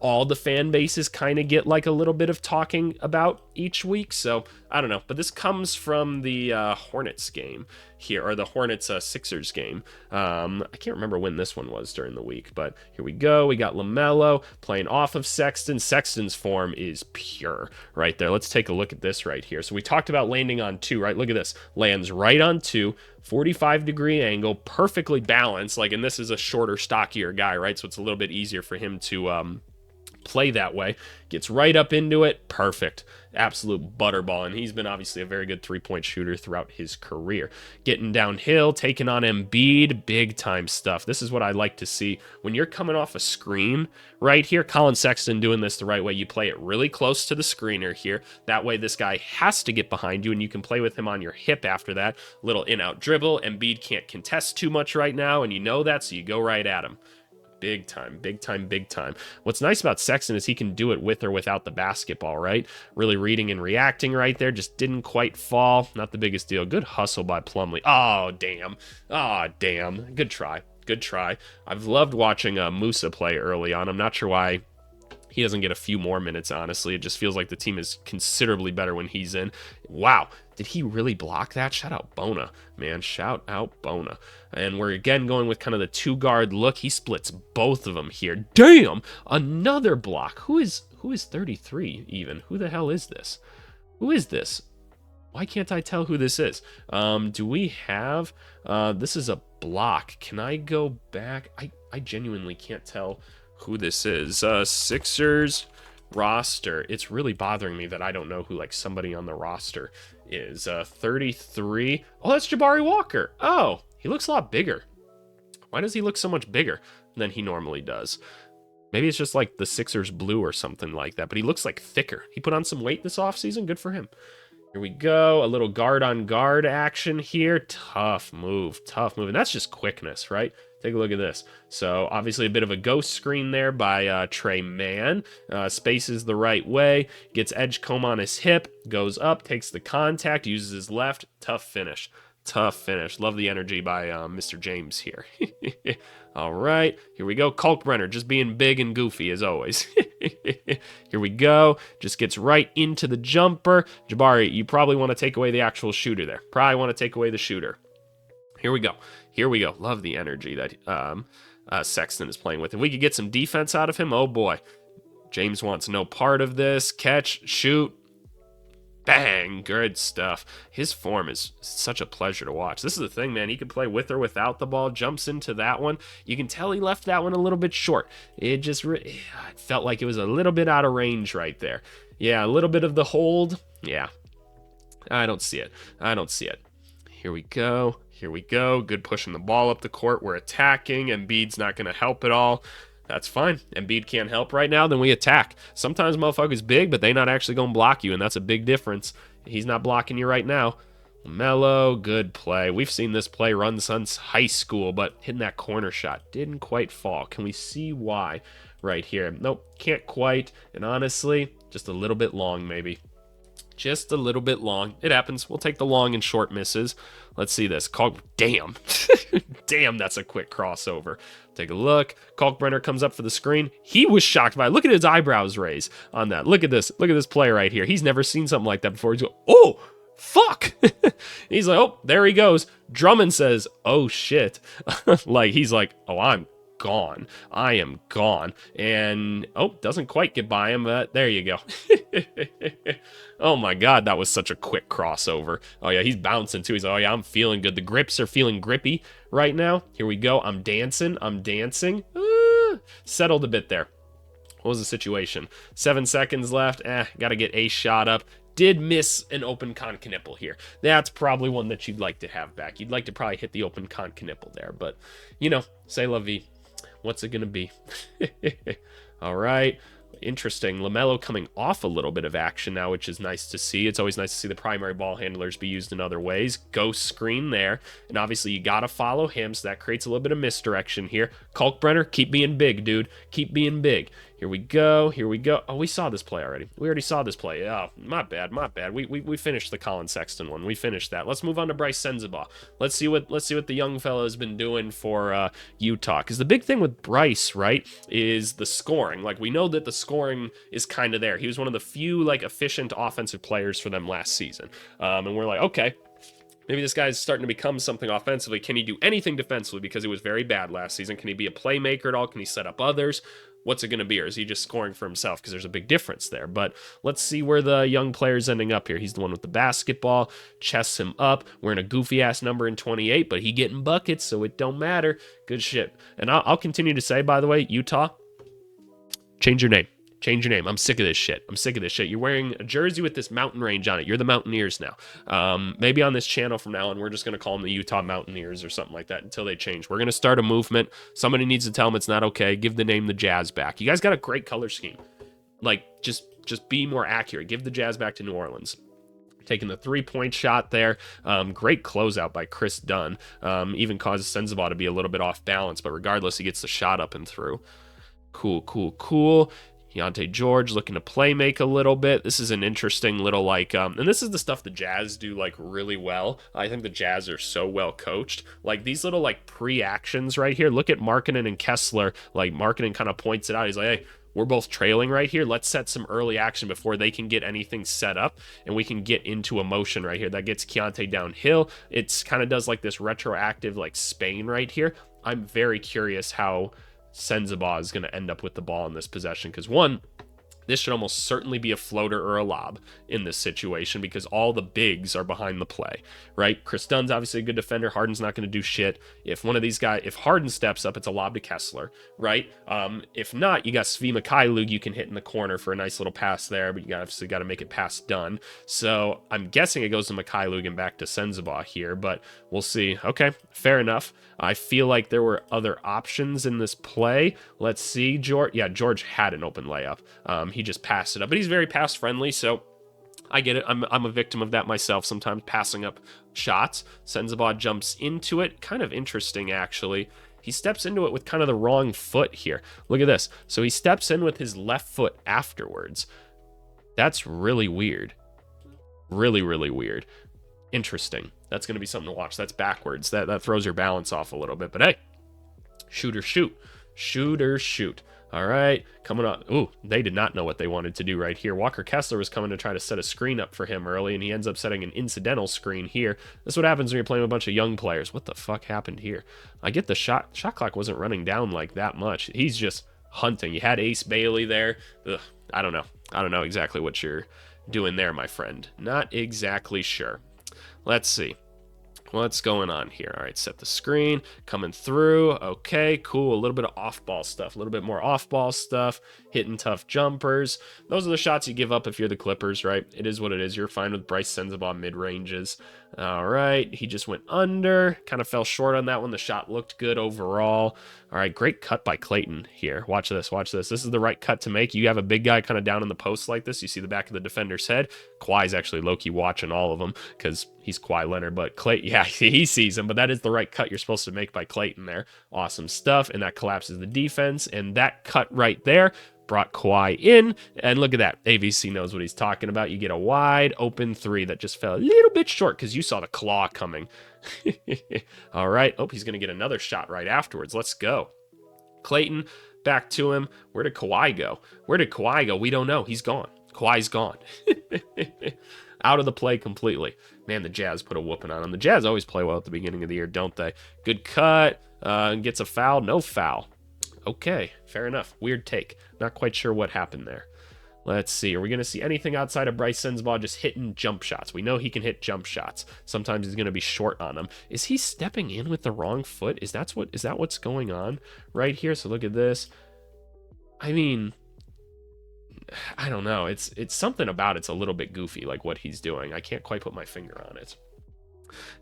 all the fan bases kind of get like a little bit of talking about each week. So I don't know, but this comes from the Hornets game here, or the Hornets Sixers game. I can't remember when this one was during the week, but here we go. We got LaMelo playing off of Sexton. Sexton's form is pure right there. Let's take a look at this right here. So we talked about landing on 2, right? Look at this. Lands right on 2, 45-degree angle, perfectly balanced. Like, and this is a shorter, stockier guy, right? So it's a little bit easier for him to play that way. Gets right up into it. Perfect. Absolute butterball. And he's been obviously a very good three-point shooter throughout his career. Getting downhill, taking on Embiid, big time stuff. This is what I like to see. When you're coming off a screen right here, Colin Sexton doing this the right way. You play it really close to the screener here. That way this guy has to get behind you and you can play with him on your hip after that. Little in-out dribble. Embiid can't contest too much right now, and you know that, so you go right at him. Big time, big time, big time. What's nice about Sexton is he can do it with or without the basketball, right? Really reading and reacting right there. Just didn't quite fall. Not the biggest deal. Good hustle by Plumlee. Oh, damn. Oh, damn. Good try. Good try. I've loved watching Musa play early on. I'm not sure why he doesn't get a few more minutes, honestly. It just feels like the team is considerably better when he's in. Wow. Did he really block that? Shout out Bona, man. Shout out Bona. And we're again going with kind of the 2-guard look. He splits both of them here. Damn! Another block. Who is 33 even? Who the hell is this? Who is this? Why can't I tell who this is? Do we have... this is a block. Can I go back? I genuinely can't tell who this is. Sixers roster. It's really bothering me that I don't know who like somebody on the roster is. 33. Oh, that's Jabari Walker. Oh, he looks a lot bigger. Why does he look so much bigger than he normally does? Maybe it's just like the Sixers blue or something like that, but he looks like thicker. He put on some weight this offseason. Good for him. Here we go. A little guard-on-guard action here. Tough move. Tough move. And that's just quickness, right? Take a look at this. So obviously a bit of a ghost screen there by Trey Mann. Spaces the right way. Gets edge comb on his hip. Goes up. Takes the contact. Uses his left. Tough finish. Tough finish. Love the energy by Mr. James here. All right. Here we go. Kalkbrenner just being big and goofy as always. Here we go. Just gets right into the jumper. Jabari, you probably want to take away the actual shooter there. Probably want to take away the shooter. Here we go. Here we go. Love the energy that Sexton is playing with. If we could get some defense out of him, oh boy. James wants no part of this. Catch, shoot. Bang, good stuff. His form is such a pleasure to watch. This is the thing, man. He can play with or without the ball. Jumps into that one. You can tell he left that one a little bit short. It just it felt like it was a little bit out of range right there. Yeah, a little bit of the hold. Yeah, I don't see it. I don't see it. Here we go. Here we go. Good pushing the ball up the court. We're attacking. Embiid's not going to help at all. That's fine. Embiid can't help right now, then we attack. Sometimes motherfuckers big, but they not actually going to block you, and that's a big difference. He's not blocking you right now. Melo, good play. We've seen this play run since high school, but hitting that corner shot didn't quite fall. Can we see why right here? Nope, can't quite. And honestly, just a little bit long maybe. Just a little bit long. It happens. We'll take the long and short misses. Let's see this. Damn. Damn, that's a quick crossover. Take a look. Kalkbrenner comes up for the screen. He was shocked by it. Look at his eyebrows raise on that. Look at this. Look at this play right here. He's never seen something like that before. He's going, oh, fuck. He's like, oh, there he goes. Drummond says, oh, shit. Like, he's like, oh, I'm gone. I am gone. And, oh, doesn't quite get by him, but there you go. Oh my God, that was such a quick crossover. Oh yeah, he's bouncing too. He's like, oh yeah, I'm feeling good. The grips are feeling grippy right now. Here we go. I'm dancing. I'm dancing. Settled a bit there. What was the situation? 7 seconds left. Gotta get a shot up. Did miss an open Concaniple here. That's probably one that you'd like to have back. You'd like to probably hit the open Concaniple there, but you know, say la vie. What's it gonna be? All right. Interesting. LaMelo coming off a little bit of action now, which is nice to see. It's always nice to see the primary ball handlers be used in other ways. Ghost screen there. And obviously you got to follow him, so that creates a little bit of misdirection here. Kalkbrenner, keep being big, dude. Keep being big. Here we go. Here we go. Oh, we saw this play already. We already saw this play. Oh, my bad. My bad. We finished the Colin Sexton one. We finished that. Let's move on to Bryce Sensabaugh. Let's see what the young fellow has been doing for Utah. Because the big thing with Bryce, right, is the scoring. Like, we know that the scoring is kind of there. He was one of the few like efficient offensive players for them last season. And we're like, okay, maybe this guy's starting to become something offensively. Can he do anything defensively? Because he was very bad last season. Can he be a playmaker at all? Can he set up others? What's it going to be? Or is he just scoring for himself? Because there's a big difference there. But let's see where the young player's ending up here. He's the one with the basketball. Chests him up. Wearing a goofy-ass number in 28, but he getting buckets, so it don't matter. Good shit. And I'll continue to say, by the way, Utah, change your name. Change your name. I'm sick of this shit. I'm sick of this shit. You're wearing a jersey with this mountain range on it. You're the Mountaineers now. Maybe on this channel from now on, we're just going to call them the Utah Mountaineers or something like that until they change. We're going to start a movement. Somebody needs to tell them it's not okay. Give the name the Jazz back. You guys got a great color scheme. Like, just be more accurate. Give the Jazz back to New Orleans. Taking the three-point shot there. Great closeout by Chris Dunn. Even causes Sensabaugh to be a little bit off balance, but regardless, he gets the shot up and through. Cool. Keontae George looking to play make a little bit. This is an interesting little like, and this is the stuff the Jazz do like really well. I think the Jazz are so well coached. Like these little like pre-actions right here. Look at Markkanen and Kessler. Like Markkanen kind of points it out. He's like, hey, we're both trailing right here. Let's set some early action before they can get anything set up, and we can get into a motion right here. That gets Keontae downhill. It's kind of does like this retroactive like Spain right here. I'm very curious how Sensabaugh is going to end up with the ball in this possession because one, this should almost certainly be a floater or a lob in this situation because all the bigs are behind the play, right? Chris Dunn's obviously a good defender. Harden's not going to do shit. If one of these guys, if Harden steps up, it's a lob to Kessler, right? If not, you got Svi Mikhailuk you can hit in the corner for a nice little pass there, but you obviously got to make it past Dunn. So I'm guessing it goes to Mikhailuk and back to Sensabaugh here, but we'll see. Okay, fair enough. I feel like there were other options in this play. Let's see. George had an open layup. He just passed it up, but he's very pass friendly, so I get it. I'm a victim of that myself, sometimes passing up shots. Sensabaugh jumps into it. Kind of interesting, actually. He steps into it with kind of the wrong foot here. Look at this. So he steps in with his left foot afterwards. That's really weird. Really weird. Interesting. That's going to be something to watch. That's backwards. That throws your balance off a little bit. But hey, shoot or shoot. Shoot or shoot. All right, coming up. Ooh, they did not know what they wanted to do right here. Walker Kessler was coming to try to set a screen up for him early, and he ends up setting an incidental screen here. This is what happens when you're playing with a bunch of young players. What the fuck happened here? I get the shot clock wasn't running down like that much. He's just hunting. You had Ace Bailey there. Ugh, I don't know. I don't know exactly what you're doing there, my friend. Not exactly sure. Let's see. What's going on here? All right, set the screen, coming through. Okay, cool. A little bit of off-ball stuff, a little bit more off-ball stuff, hitting tough jumpers. Those are the shots you give up if you're the Clippers, right? It is what it is. You're fine with Bryce Sensabaugh mid-ranges. All right, he just went under, kind of fell short on that one. The shot looked good overall. All right, great cut by Clayton here. Watch this, watch this. This is the right cut to make. You have a big guy kind of down in the post like this. You see the back of the defender's head. Kawhi's actually low-key watching all of them because he's Kawhi Leonard, but Clayton, yeah, he sees him, but that is the right cut you're supposed to make by Clayton there. Awesome stuff, and that collapses the defense, and that cut right there brought Kawhi in, and look at that. AVC knows what he's talking about. You get a wide open three that just fell a little bit short because you saw the claw coming. All right. Oh, he's going to get another shot right afterwards. Let's go. Clayton, back to him. Where did Kawhi go? Where did Kawhi go? We don't know. He's gone. Kawhi's gone. Out of the play completely. Man, the Jazz put a whooping on him. The Jazz always play well at the beginning of the year, don't they? Good cut. Gets a foul. No foul. Okay, fair enough. Weird take. Not quite sure what happened there. Let's see. Are we going to see anything outside of Bryce Sensabaugh just hitting jump shots? We know he can hit jump shots. Sometimes he's going to be short on them. Is he stepping in with the wrong foot? Is that what's going on right here? So look at this. I mean, I don't know. It's something about it's a little bit goofy, like what he's doing. I can't quite put my finger on it.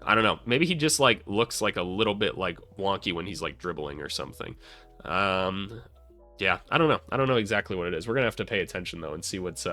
I don't know. Maybe he just like looks like a little bit like wonky when he's like dribbling or something. Yeah, I don't know. I don't know exactly what it is. We're gonna have to pay attention though and see what's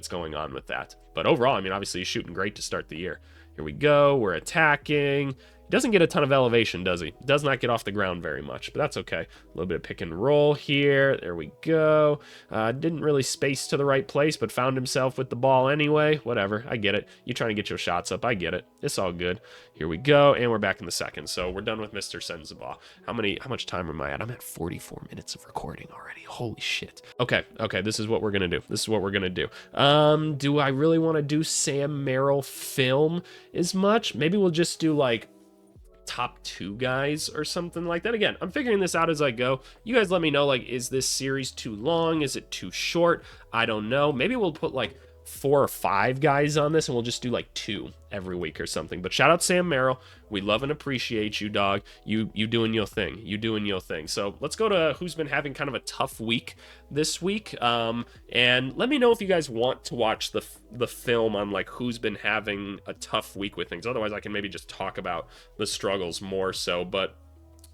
going on with that. But overall, I mean, obviously he's shooting great to start the year. Here we go. We're attacking. He doesn't get a ton of elevation, does he? Does not get off the ground very much, but that's okay. A little bit of pick and roll here. There we go. Didn't really space to the right place, but found himself with the ball anyway. Whatever, I get it. You're trying to get your shots up. I get it. It's all good. Here we go, and we're back in the second. So we're done with Mr. Senzabaugh. How much time am I at? I'm at 44 minutes of recording already. Holy shit. Okay, this is what we're gonna do. Do I really want to do Sam Merrill film as much? Maybe we'll just do like top 2 guys or something like that. Again, I'm figuring this out as I go. You guys let me know, like, is this series too long? Is it too short? I don't know. Maybe we'll put like 4 or 5 guys on this and we'll just do like 2 every week or something. But shout out Sam Merrill. We love and appreciate you, dog. You doing your thing. So let's go to who's been having kind of a tough week this week. And let me know if you guys want to watch the film on like who's been having a tough week with things. Otherwise, I can maybe just talk about the struggles more so. But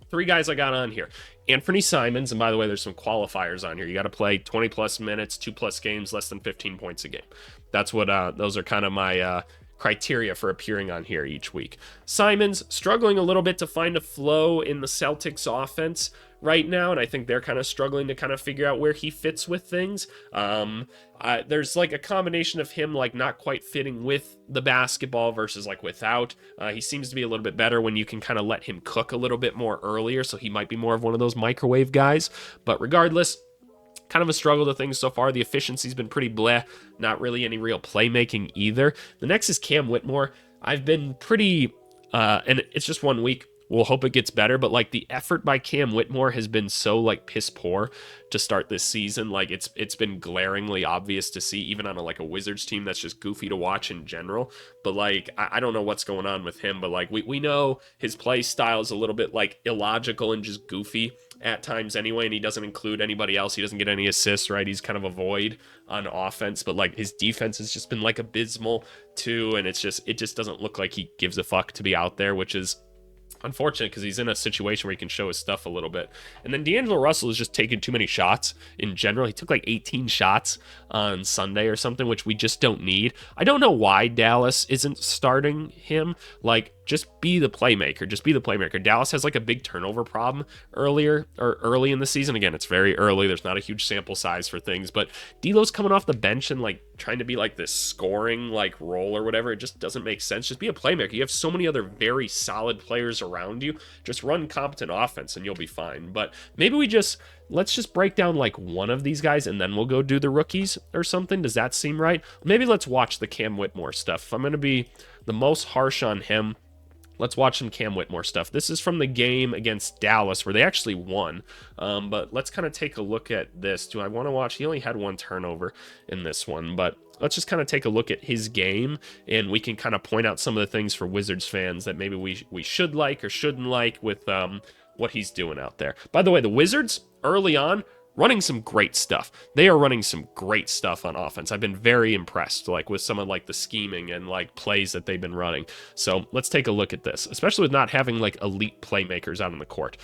3 guys I got on here. Anthony Simons, and by the way, there's some qualifiers on here. You got to play 20 plus minutes, 2+ games, less than 15 points a game. That's what, those are kind of my criteria for appearing on here each week. Simons struggling a little bit to find a flow in the Celtics offense right now, and I think they're kind of struggling to kind of figure out where he fits with things. There's like a combination of him like not quite fitting with the basketball versus like without. He seems to be a little bit better when you can kind of let him cook a little bit more earlier, so he might be more of one of those microwave guys. But regardless, kind of a struggle to things so far. The efficiency's been pretty bleh. Not really any real playmaking either. The next is Cam Whitmore. I've been pretty, and it's just 1 week. We'll hope it gets better, but like the effort by Cam Whitmore has been so like piss poor to start this season. Like it's been glaringly obvious to see, even on a Wizards team that's just goofy to watch in general. But like I don't know what's going on with him, but like we know his play style is a little bit like illogical and just goofy at times anyway, and he doesn't include anybody else. He doesn't get any assists, right? He's kind of a void on offense, but like his defense has just been like abysmal too, and it just doesn't look like he gives a fuck to be out there, which is unfortunate because he's in a situation where he can show his stuff a little bit. And then D'Angelo Russell is just taking too many shots in general. He took like 18 shots on Sunday or something, which we just don't need. I don't know why Dallas isn't starting him. Like, just be the playmaker. Just be the playmaker. Dallas has like a big turnover problem early in the season. Again, it's very early. There's not a huge sample size for things, but D'Lo's coming off the bench and like trying to be like this scoring like role or whatever. It just doesn't make sense. Just be a playmaker. You have so many other very solid players around you. Just run competent offense and you'll be fine. But maybe let's just break down like one of these guys and then we'll go do the rookies or something. Does that seem right? Maybe let's watch the Cam Whitmore stuff. If I'm going to be the most harsh on him, let's watch some Cam Whitmore stuff. This is from the game against Dallas where they actually won. But let's kind of take a look at this. Do I want to watch? He only had 1 turnover in this one, but let's just kind of take a look at his game and we can kind of point out some of the things for Wizards fans that maybe we should like or shouldn't like with what he's doing out there. By the way, the Wizards early on running some great stuff. They are running some great stuff on offense. I've been very impressed like with some of like the scheming and like plays that they've been running. So let's take a look at this, especially with not having like elite playmakers out on the court.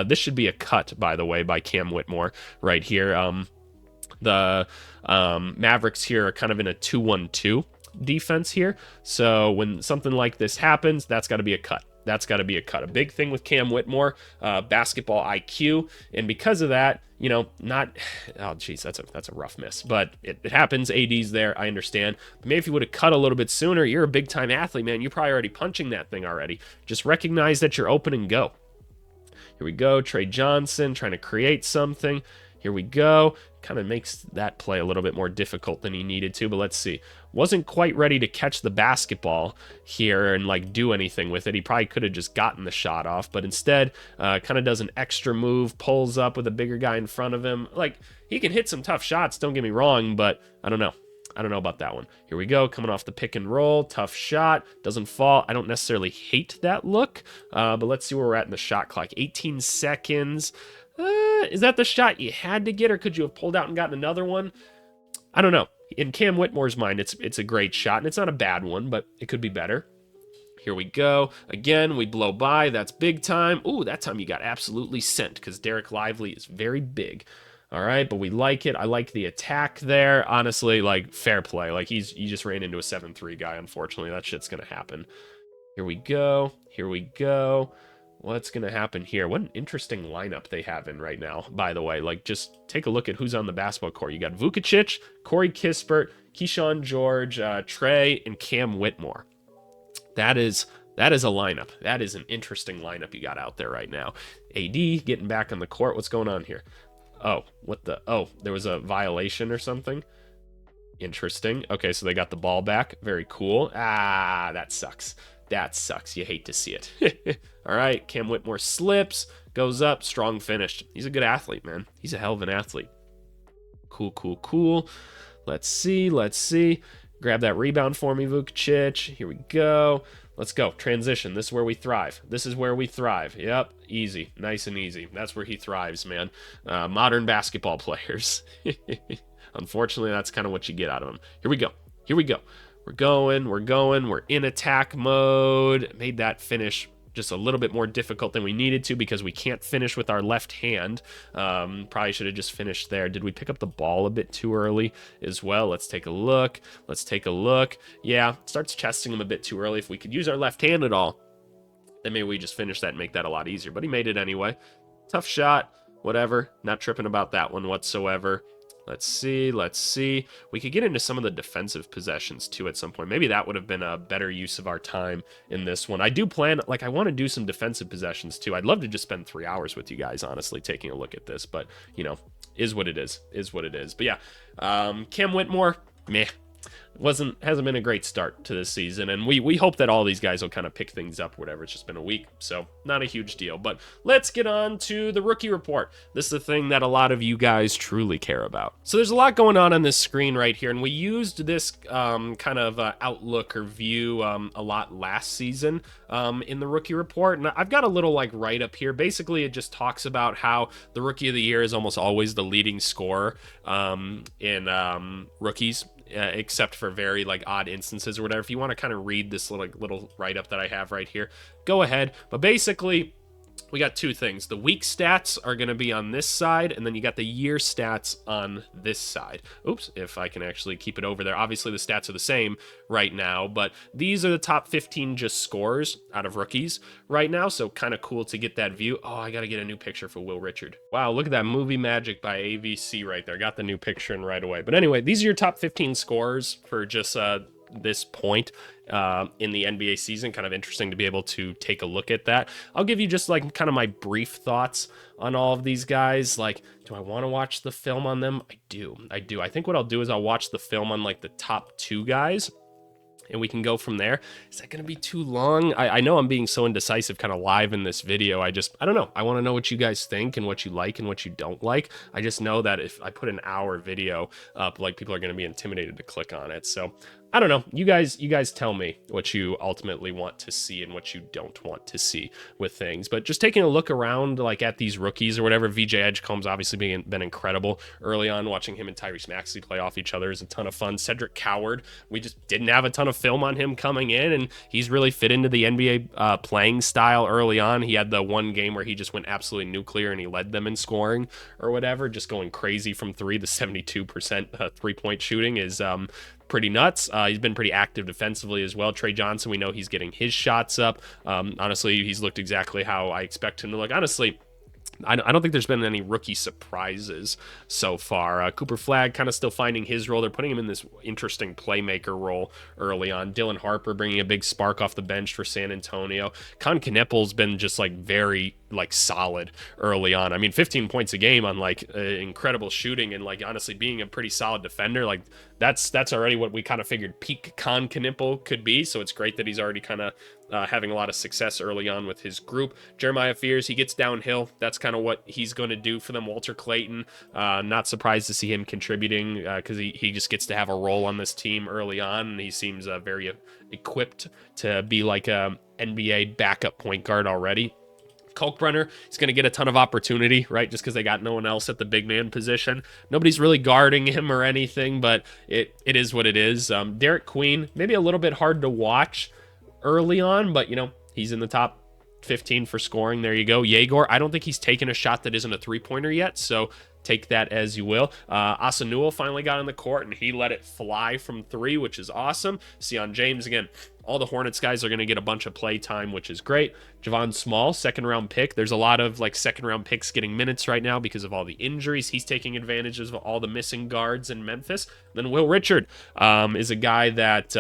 This should be a cut, by the way, by Cam Whitmore right here. The Mavericks here are kind of in a 2-1-2 defense here. So when something like this happens, that's got to be a cut. A big thing with Cam Whitmore, basketball IQ, and because of that, that's a rough miss, but it happens. AD's there, I understand. But maybe if you would have cut a little bit sooner, you're a big time athlete, man. You're probably already punching that thing already. Just recognize that you're open and go. Here we go, Trey Johnson trying to create something. Here we go. Kind of makes that play a little bit more difficult than he needed to, but let's see. Wasn't quite ready to catch the basketball here and like do anything with it. He probably could have just gotten the shot off, but instead kind of does an extra move, pulls up with a bigger guy in front of him. Like, he can hit some tough shots, don't get me wrong, but I don't know. I don't know about that one. Here we go, coming off the pick and roll, tough shot, doesn't fall. I don't necessarily hate that look, but let's see where we're at in the shot clock. 18 seconds. Is that the shot you had to get, or could you have pulled out and gotten another one? I don't know. In Cam Whitmore's mind, it's a great shot, and it's not a bad one, but it could be better. Here we go. Again, we blow by. That's big time. Ooh, that time you got absolutely sent because Derek Lively is very big. All right, but we like it. I like the attack there. Honestly, like, fair play. Like, you just ran into a 7-3 guy, unfortunately. That shit's going to happen. Here we go. Here we go. What's going to happen here? What an interesting lineup they have in right now, by the way. Like, just take a look at who's on the basketball court. You got Vukacic, Corey Kispert, Keyshawn George, Trey, and Cam Whitmore. That is a lineup. That is an interesting lineup you got out there right now. AD getting back on the court. What's going on here? Oh, what the? Oh, there was a violation or something. Interesting. Okay, so they got the ball back. Very cool. Ah, that sucks. That sucks. You hate to see it. All right, Cam Whitmore slips, goes up, strong finish. He's a good athlete, man. He's a hell of an athlete. Cool, cool, cool. Let's see. Grab that rebound for me, Vukacic. Here we go. Let's go. Transition. This is where we thrive. Yep. Easy. Nice and easy. That's where he thrives, man. Modern basketball players. Unfortunately, that's kind of what you get out of him. Here we go. We're going. We're in attack mode. Made that finish just a little bit more difficult than we needed to because we can't finish with our left hand. Probably should have just finished there. Did we pick up the ball a bit too early as well? Let's take a look. Yeah, starts chesting him a bit too early. If we could use our left hand at all, then maybe we just finish that and make that a lot easier. But he made it anyway. Tough shot. Whatever. Not tripping about that one whatsoever. Let's see. We could get into some of the defensive possessions too at some point. Maybe that would have been a better use of our time in this one. I do plan, I want to do some defensive possessions too. I'd love to just spend 3 hours with you guys, honestly, taking a look at this. But, is what it is. But yeah, Cam Whitmore, meh. Hasn't been a great start to this season, and we hope that all these guys will kind of pick things up, whatever. It's just been a week, so not a huge deal. But let's get on to the rookie report. This is the thing that a lot of you guys truly care about. So there's a lot going on this screen right here, and we used this kind of outlook or view a lot last season in the rookie report, and I've got a little write-up here. Basically, it just talks about how the rookie of the year is almost always the leading scorer in rookies, except for very odd instances or whatever. If you want to kind of read this little write-up that I have right here, go ahead. But basically, we got two things. The week stats are going to be on this side, and then you got the year stats on this side. Oops, if I can actually keep it over there. Obviously, the stats are the same right now, but these are the top 15 just scores out of rookies right now, so kind of cool to get that view. Oh, I got to get a new picture for Will Richard. Wow, look at that movie magic by AVC right there. Got the new picture in right away. But anyway, these are your top 15 scores for just this point in the NBA season. Kind of interesting to be able to take a look at that. I'll give you just kind of my brief thoughts on all of these guys. Do I want to watch the film on them? I do. I think what I'll do is I'll watch the film on the top two guys, and we can go from there. Is that going to be too long? I know I'm being so indecisive kind of live in this video. I don't know. I want to know what you guys think and what you like and what you don't like. I just know that if I put an hour video up, people are going to be intimidated to click on it. So I don't know. You guys tell me what you ultimately want to see and what you don't want to see with things. But just taking a look around at these rookies or whatever, VJ Edgecombe's obviously been incredible early on. Watching him and Tyrese Maxey play off each other is a ton of fun. Cedric Coward, we just didn't have a ton of film on him coming in, and he's really fit into the NBA playing style early on. He had the one game where he just went absolutely nuclear and he led them in scoring or whatever, just going crazy from three. The 72% three-point shooting is pretty nuts. He's been pretty active defensively as well. Trey Johnson, we know he's getting his shots up. Honestly, he's looked exactly how I expect him to look. Honestly, I don't think there's been any rookie surprises so far. Cooper Flagg kind of still finding his role. They're putting him in this interesting playmaker role early on. Dylan Harper bringing a big spark off the bench for San Antonio. Con Kneppel's been just very solid early on. I mean, 15 points a game on incredible shooting and honestly being a pretty solid defender. That's already what we kind of figured peak Con Kneppel could be. So it's great that he's already kind of having a lot of success early on with his group. Jeremiah Fears, he gets downhill. That's kind of what he's going to do for them. Walter Clayton, not surprised to see him contributing because he just gets to have a role on this team early on, and he seems very equipped to be a NBA backup point guard already. Kalkbrenner, he's going to get a ton of opportunity, right? Just because they got no one else at the big man position. Nobody's really guarding him or anything, but it is what it is. Derek Queen, maybe a little bit hard to watch early on, but he's in the top 15 for scoring. There you go. Yegor, I don't think he's taken a shot that isn't a three-pointer yet, so take that as you will. Asanua finally got on the court, and he let it fly from 3, which is awesome. Sion James, again, all the Hornets guys are going to get a bunch of play time, which is great. Javon Small, second-round pick. There's a lot of second-round picks getting minutes right now because of all the injuries. He's taking advantage of all the missing guards in Memphis. Then Will Richard is a guy that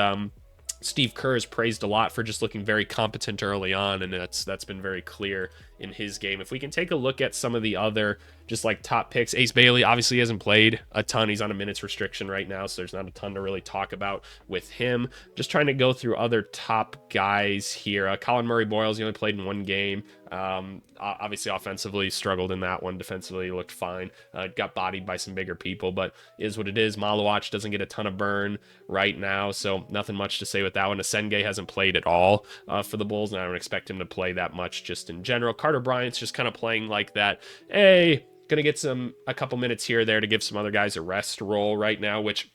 Steve Kerr has praised a lot for just looking very competent early on, and that's been very clear in his game. If we can take a look at some of the other just top picks, Ace Bailey obviously hasn't played a ton. He's on a minutes restriction right now, so there's not a ton to really talk about with him. Just trying to go through other top guys here. Colin Murray-Boyles, he only played in 1 game. Obviously offensively struggled in that one. Defensively looked fine. Got bodied by some bigger people, but is what it is. Malawach doesn't get a ton of burn right now, so nothing much to say with that one. Asenge hasn't played at all for the Bulls, and I don't expect him to play that much just in general. Carter Bryant's just kind of playing like that. Hey, gonna get a couple minutes here or there to give some other guys a rest role right now, which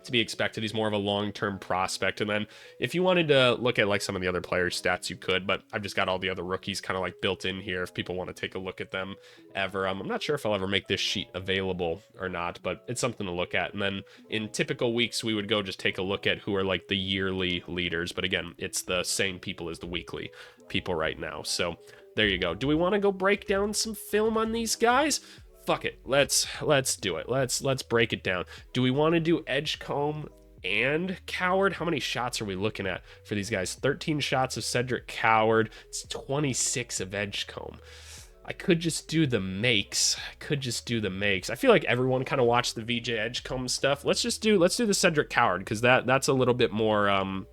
to be expected. He's more of a long-term prospect. And then if you wanted to look at some of the other players' stats, you could, but I've just got all the other rookies kind of built in here if people want to take a look at them ever. I'm not sure if I'll ever make this sheet available or not, but it's something to look at. And then in typical weeks, we would go just take a look at who are the yearly leaders. But again, it's the same people as the weekly people right now. So there you go. Do we want to go break down some film on these guys? Fuck it. Let's do it. Let's break it down. Do we want to do Edgecombe and Coward? How many shots are we looking at for these guys? 13 shots of Cedric Coward. It's 26 of Edgecombe. I could just do the makes. I feel like everyone kind of watched the VJ Edgecombe stuff. Let's do the Cedric Coward, because that's a little bit more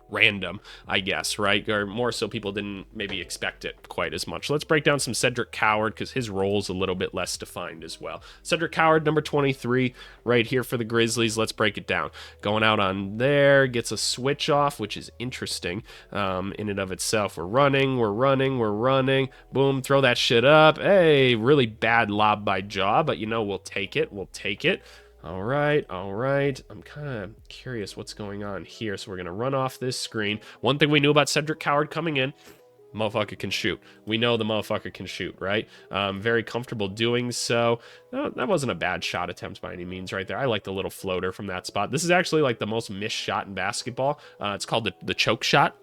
random, I guess, right? Or more so people didn't maybe expect it quite as much. Let's break down some Cedric Coward, because his role's a little bit less defined as well. Cedric Coward, number 23, right here for the Grizzlies. Let's break it down. Going out on there, gets a switch off, which is interesting in and of itself. We're running. Boom, throw that shit up. Hey, really bad lob by Jaw, but we'll take it. All right. I'm kind of curious what's going on here. So we're going to run off this screen. One thing we knew about Cedric Coward coming in, motherfucker can shoot. We know the motherfucker can shoot, right? Very comfortable doing so. That wasn't a bad shot attempt by any means right there. I like the little floater from that spot. This is actually the most missed shot in basketball. It's called the choke shot.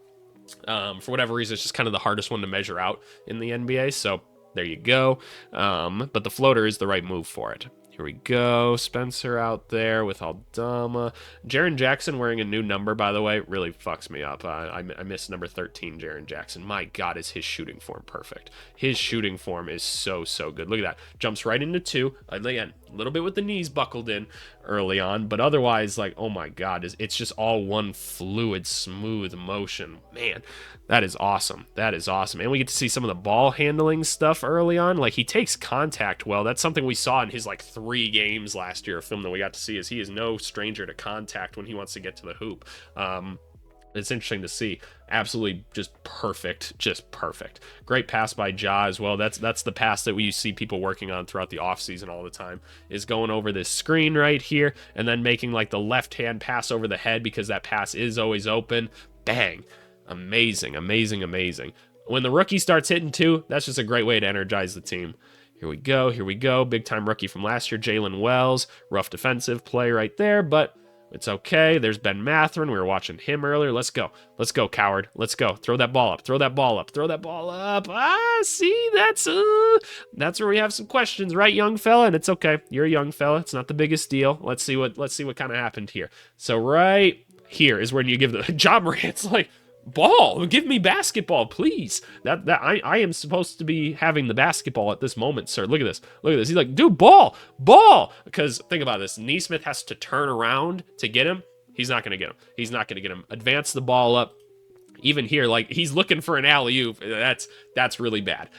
For whatever reason, it's just kind of the hardest one to measure out in the NBA. So there you go. But the floater is the right move for it. Here we go. Spencer out there with Aldama. Jaren Jackson wearing a new number, by the way, really fucks me up. I miss number 13, Jaren Jackson. My God, is his shooting form perfect. His shooting form is so good. Look at that. Jumps right into 2. Again, a little bit with the knees buckled in early on, but otherwise, oh my God, it's just all one fluid, smooth motion. Man, that is awesome. And we get to see some of the ball handling stuff early on. He takes contact well. That's something we saw in his 3 games last year, a film that we got to see, is he is no stranger to contact when he wants to get to the hoop. It's interesting to see. Absolutely just perfect. Great pass by Ja as well. That's the pass that we see people working on throughout the offseason all the time, is going over this screen right here and then making the left-hand pass over the head, because that pass is always open. Bang. Amazing. When the rookie starts hitting 2, that's just a great way to energize the team. Here we go. Big-time rookie from last year, Jalen Wells. Rough defensive play right there, but it's okay. There's Ben Mathurin. We were watching him earlier. Let's go, Coward. Let's go. Throw that ball up. See, that's where we have some questions, right, young fella? And it's okay. You're a young fella. It's not the biggest deal. Let's see what kind of happened here. So right here is when you give the Ja Morant's ball, give me basketball, please. That I am supposed to be having the basketball at this moment, sir. Look at this. He's like, dude, ball. Because think about this. Neesmith has to turn around to get him. He's not gonna get him. Advance the ball up. Even here, he's looking for an alley-oop. That's really bad.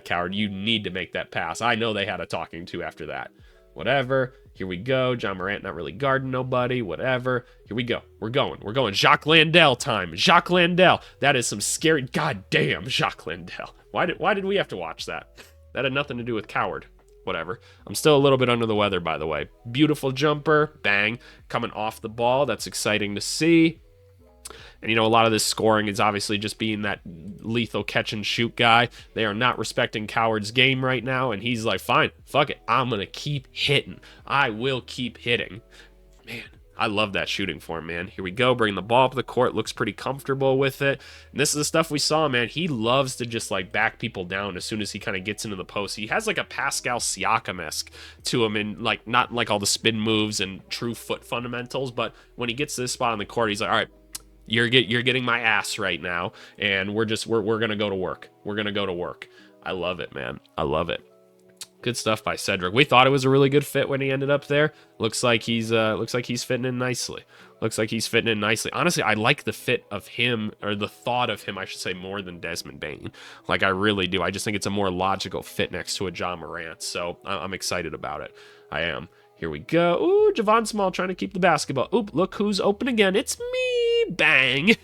Coward. You need to make that pass. I know they had a talking to after that. Whatever. Here we go. John Morant not really guarding nobody. Whatever. Here we go. We're going. Jacques Landale time. Jacques Landale. That is some scary... Goddamn, Jacques Landale. Why did we have to watch that? That had nothing to do with Coward. Whatever. I'm still a little bit under the weather, by the way. Beautiful jumper. Bang. Coming off the ball. That's exciting to see. And, a lot of this scoring is obviously just being that lethal catch and shoot guy. They are not respecting Coward's game right now, and he's like, fine, fuck it, I'm gonna keep hitting. I will keep hitting. Man, I love that shooting form, man. Here we go, bring the ball up the court, looks pretty comfortable with it. And this is the stuff we saw, man. He loves to just like back people down as soon as he kind of gets into the post. He has like a Pascal Siakam-esque to him, and like not like all the spin moves and true foot fundamentals, but when he gets to this spot on the court, he's like, all right, you're getting my ass right now, and we're gonna go to work. We're gonna go to work. I love it, man. I love it. Good stuff by Cedric. We thought it was a really good fit when he ended up there. Looks like he's fitting in nicely. Looks like he's fitting in nicely. Honestly, I like the fit of him, or the thought of him, I should say, more than Desmond Bane. Like, I really do. I just think it's a more logical fit next to a Ja Morant. So I'm excited about it. I am. Here we go. Ooh, Javon Small trying to keep the basketball. Oop, look who's open again. It's me. Bang.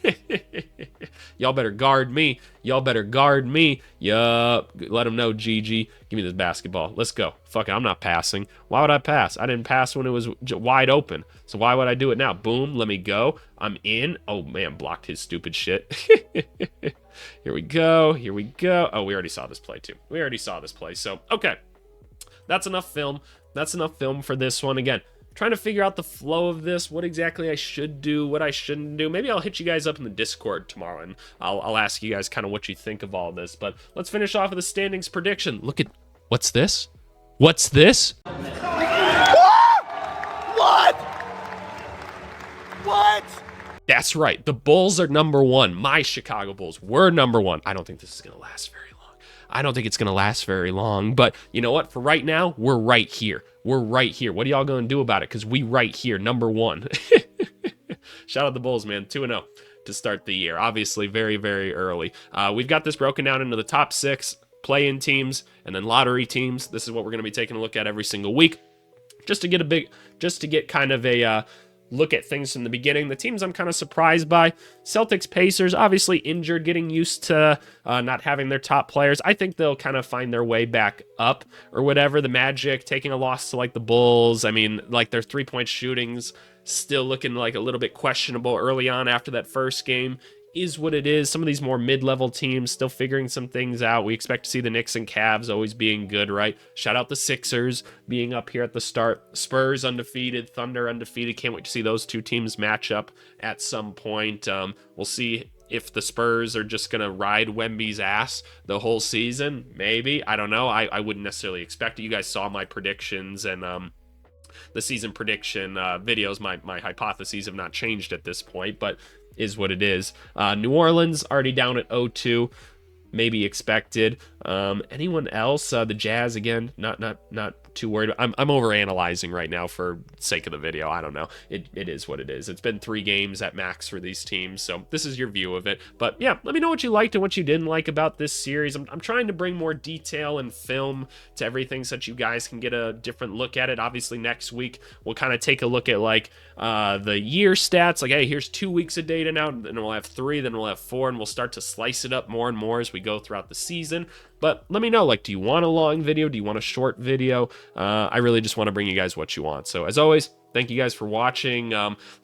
Y'all better guard me. Y'all better guard me. Yup. Let him know, GG. Give me this basketball. Let's go. Fuck it, I'm not passing. Why would I pass? I didn't pass when it was wide open. So why would I do it now? Boom, let me go. I'm in. Oh, man, blocked his stupid shit. Here we go. Here we go. Oh, we already saw this play, too. We already saw this play. So, okay. That's enough film. That's enough film for this one. Again, trying to figure out the flow of this, what exactly I should do, what I shouldn't do. Maybe I'll hit you guys up in the Discord tomorrow, and I'll ask you guys kind of what you think of all this. But let's finish off with the standings prediction. Look at, what's this? What's this? What? What? That's right. The Bulls are number one. My Chicago Bulls were number one. I don't think this is going to last very long. I don't think it's going to last very long, but you know what? For right now, we're right here. We're right here. What are y'all going to do about it? Because we right here, number one. Shout out the Bulls, man. 2-0 to start the year. Obviously, very, very early. We've got this broken down into the top 6 play-in teams and then lottery teams. This is what we're going to be taking a look at every single week, just to get kind of a look at things from the beginning. The teams I'm kind of surprised by: Celtics, Pacers, obviously injured, getting used to not having their top players. I think they'll kind of find their way back up or whatever. The Magic taking a loss to like the Bulls. I mean, like their 3-point shootings still looking like a little bit questionable early on after that first game. Is what it is. Some of these more mid-level teams still figuring some things out. We expect to see the Knicks and Cavs always being good, right? Shout out the Sixers being up here at the start. Spurs undefeated, Thunder undefeated. Can't wait to see those two teams match up at some point. We'll see if the Spurs are just going to ride Wemby's ass the whole season. Maybe. I don't know. I wouldn't necessarily expect it. You guys saw my predictions and the season prediction videos. My hypotheses have not changed at this point, but is what it is. New Orleans already down at 0-2, maybe expected. Anyone else? The Jazz again, not too worried. I'm overanalyzing right now for sake of the video. I don't know. It is what it is. It's been 3 games at max for these teams, so this is your view of it. But yeah, let me know what you liked and what you didn't like about this series. I'm trying to bring more detail and film to everything so that you guys can get a different look at it. Obviously, next week we'll kind of take a look at like the year stats. Like, hey, here's 2 weeks of data now, and then we'll have 3, then we'll have 4, and we'll start to slice it up more and more as we go throughout the season. But let me know, like, do you want a long video? Do you want a short video? I really just want to bring you guys what you want. So as always, thank you guys for watching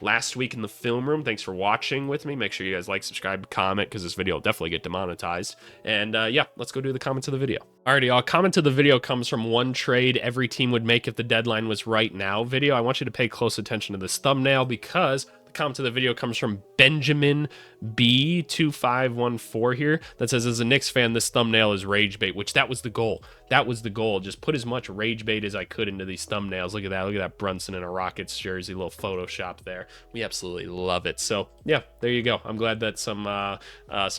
last week in the film room. Thanks for watching with me. Make sure you guys like, subscribe, comment, because this video will definitely get demonetized. And yeah, let's go do the comments of the video. Alrighty, y'all. Comment to the video comes from one trade every team would make if the deadline was right now video. I want you to pay close attention to this thumbnail because comment to the video comes from Benjamin B2514 here that says, as a Knicks fan, this thumbnail is rage bait, which that was the goal. That was the goal. Just put as much rage bait as I could into these thumbnails. Look at that. Look at that Brunson in a Rockets jersey, little Photoshop there. We absolutely love it. So yeah, there you go. I'm glad that some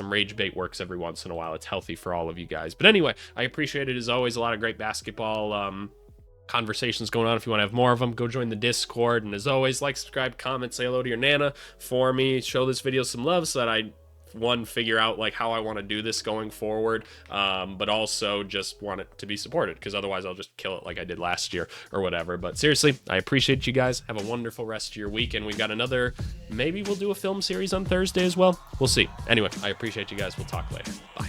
rage bait works every once in a while. It's healthy for all of you guys. But anyway, I appreciate it as always. A lot of great basketball conversations going on. If you want to have more of them, go join the Discord. And as always, like, subscribe, comment, say hello to your Nana for me. Show this video some love so that I, one, figure out like how I want to do this going forward, but also just want it to be supported, because otherwise I'll just kill it like I did last year or whatever. But seriously, I appreciate you guys. Have a wonderful rest of your week, and we've got another, maybe we'll do a film series on Thursday as well. We'll see. Anyway, I appreciate you guys. We'll talk later. Bye.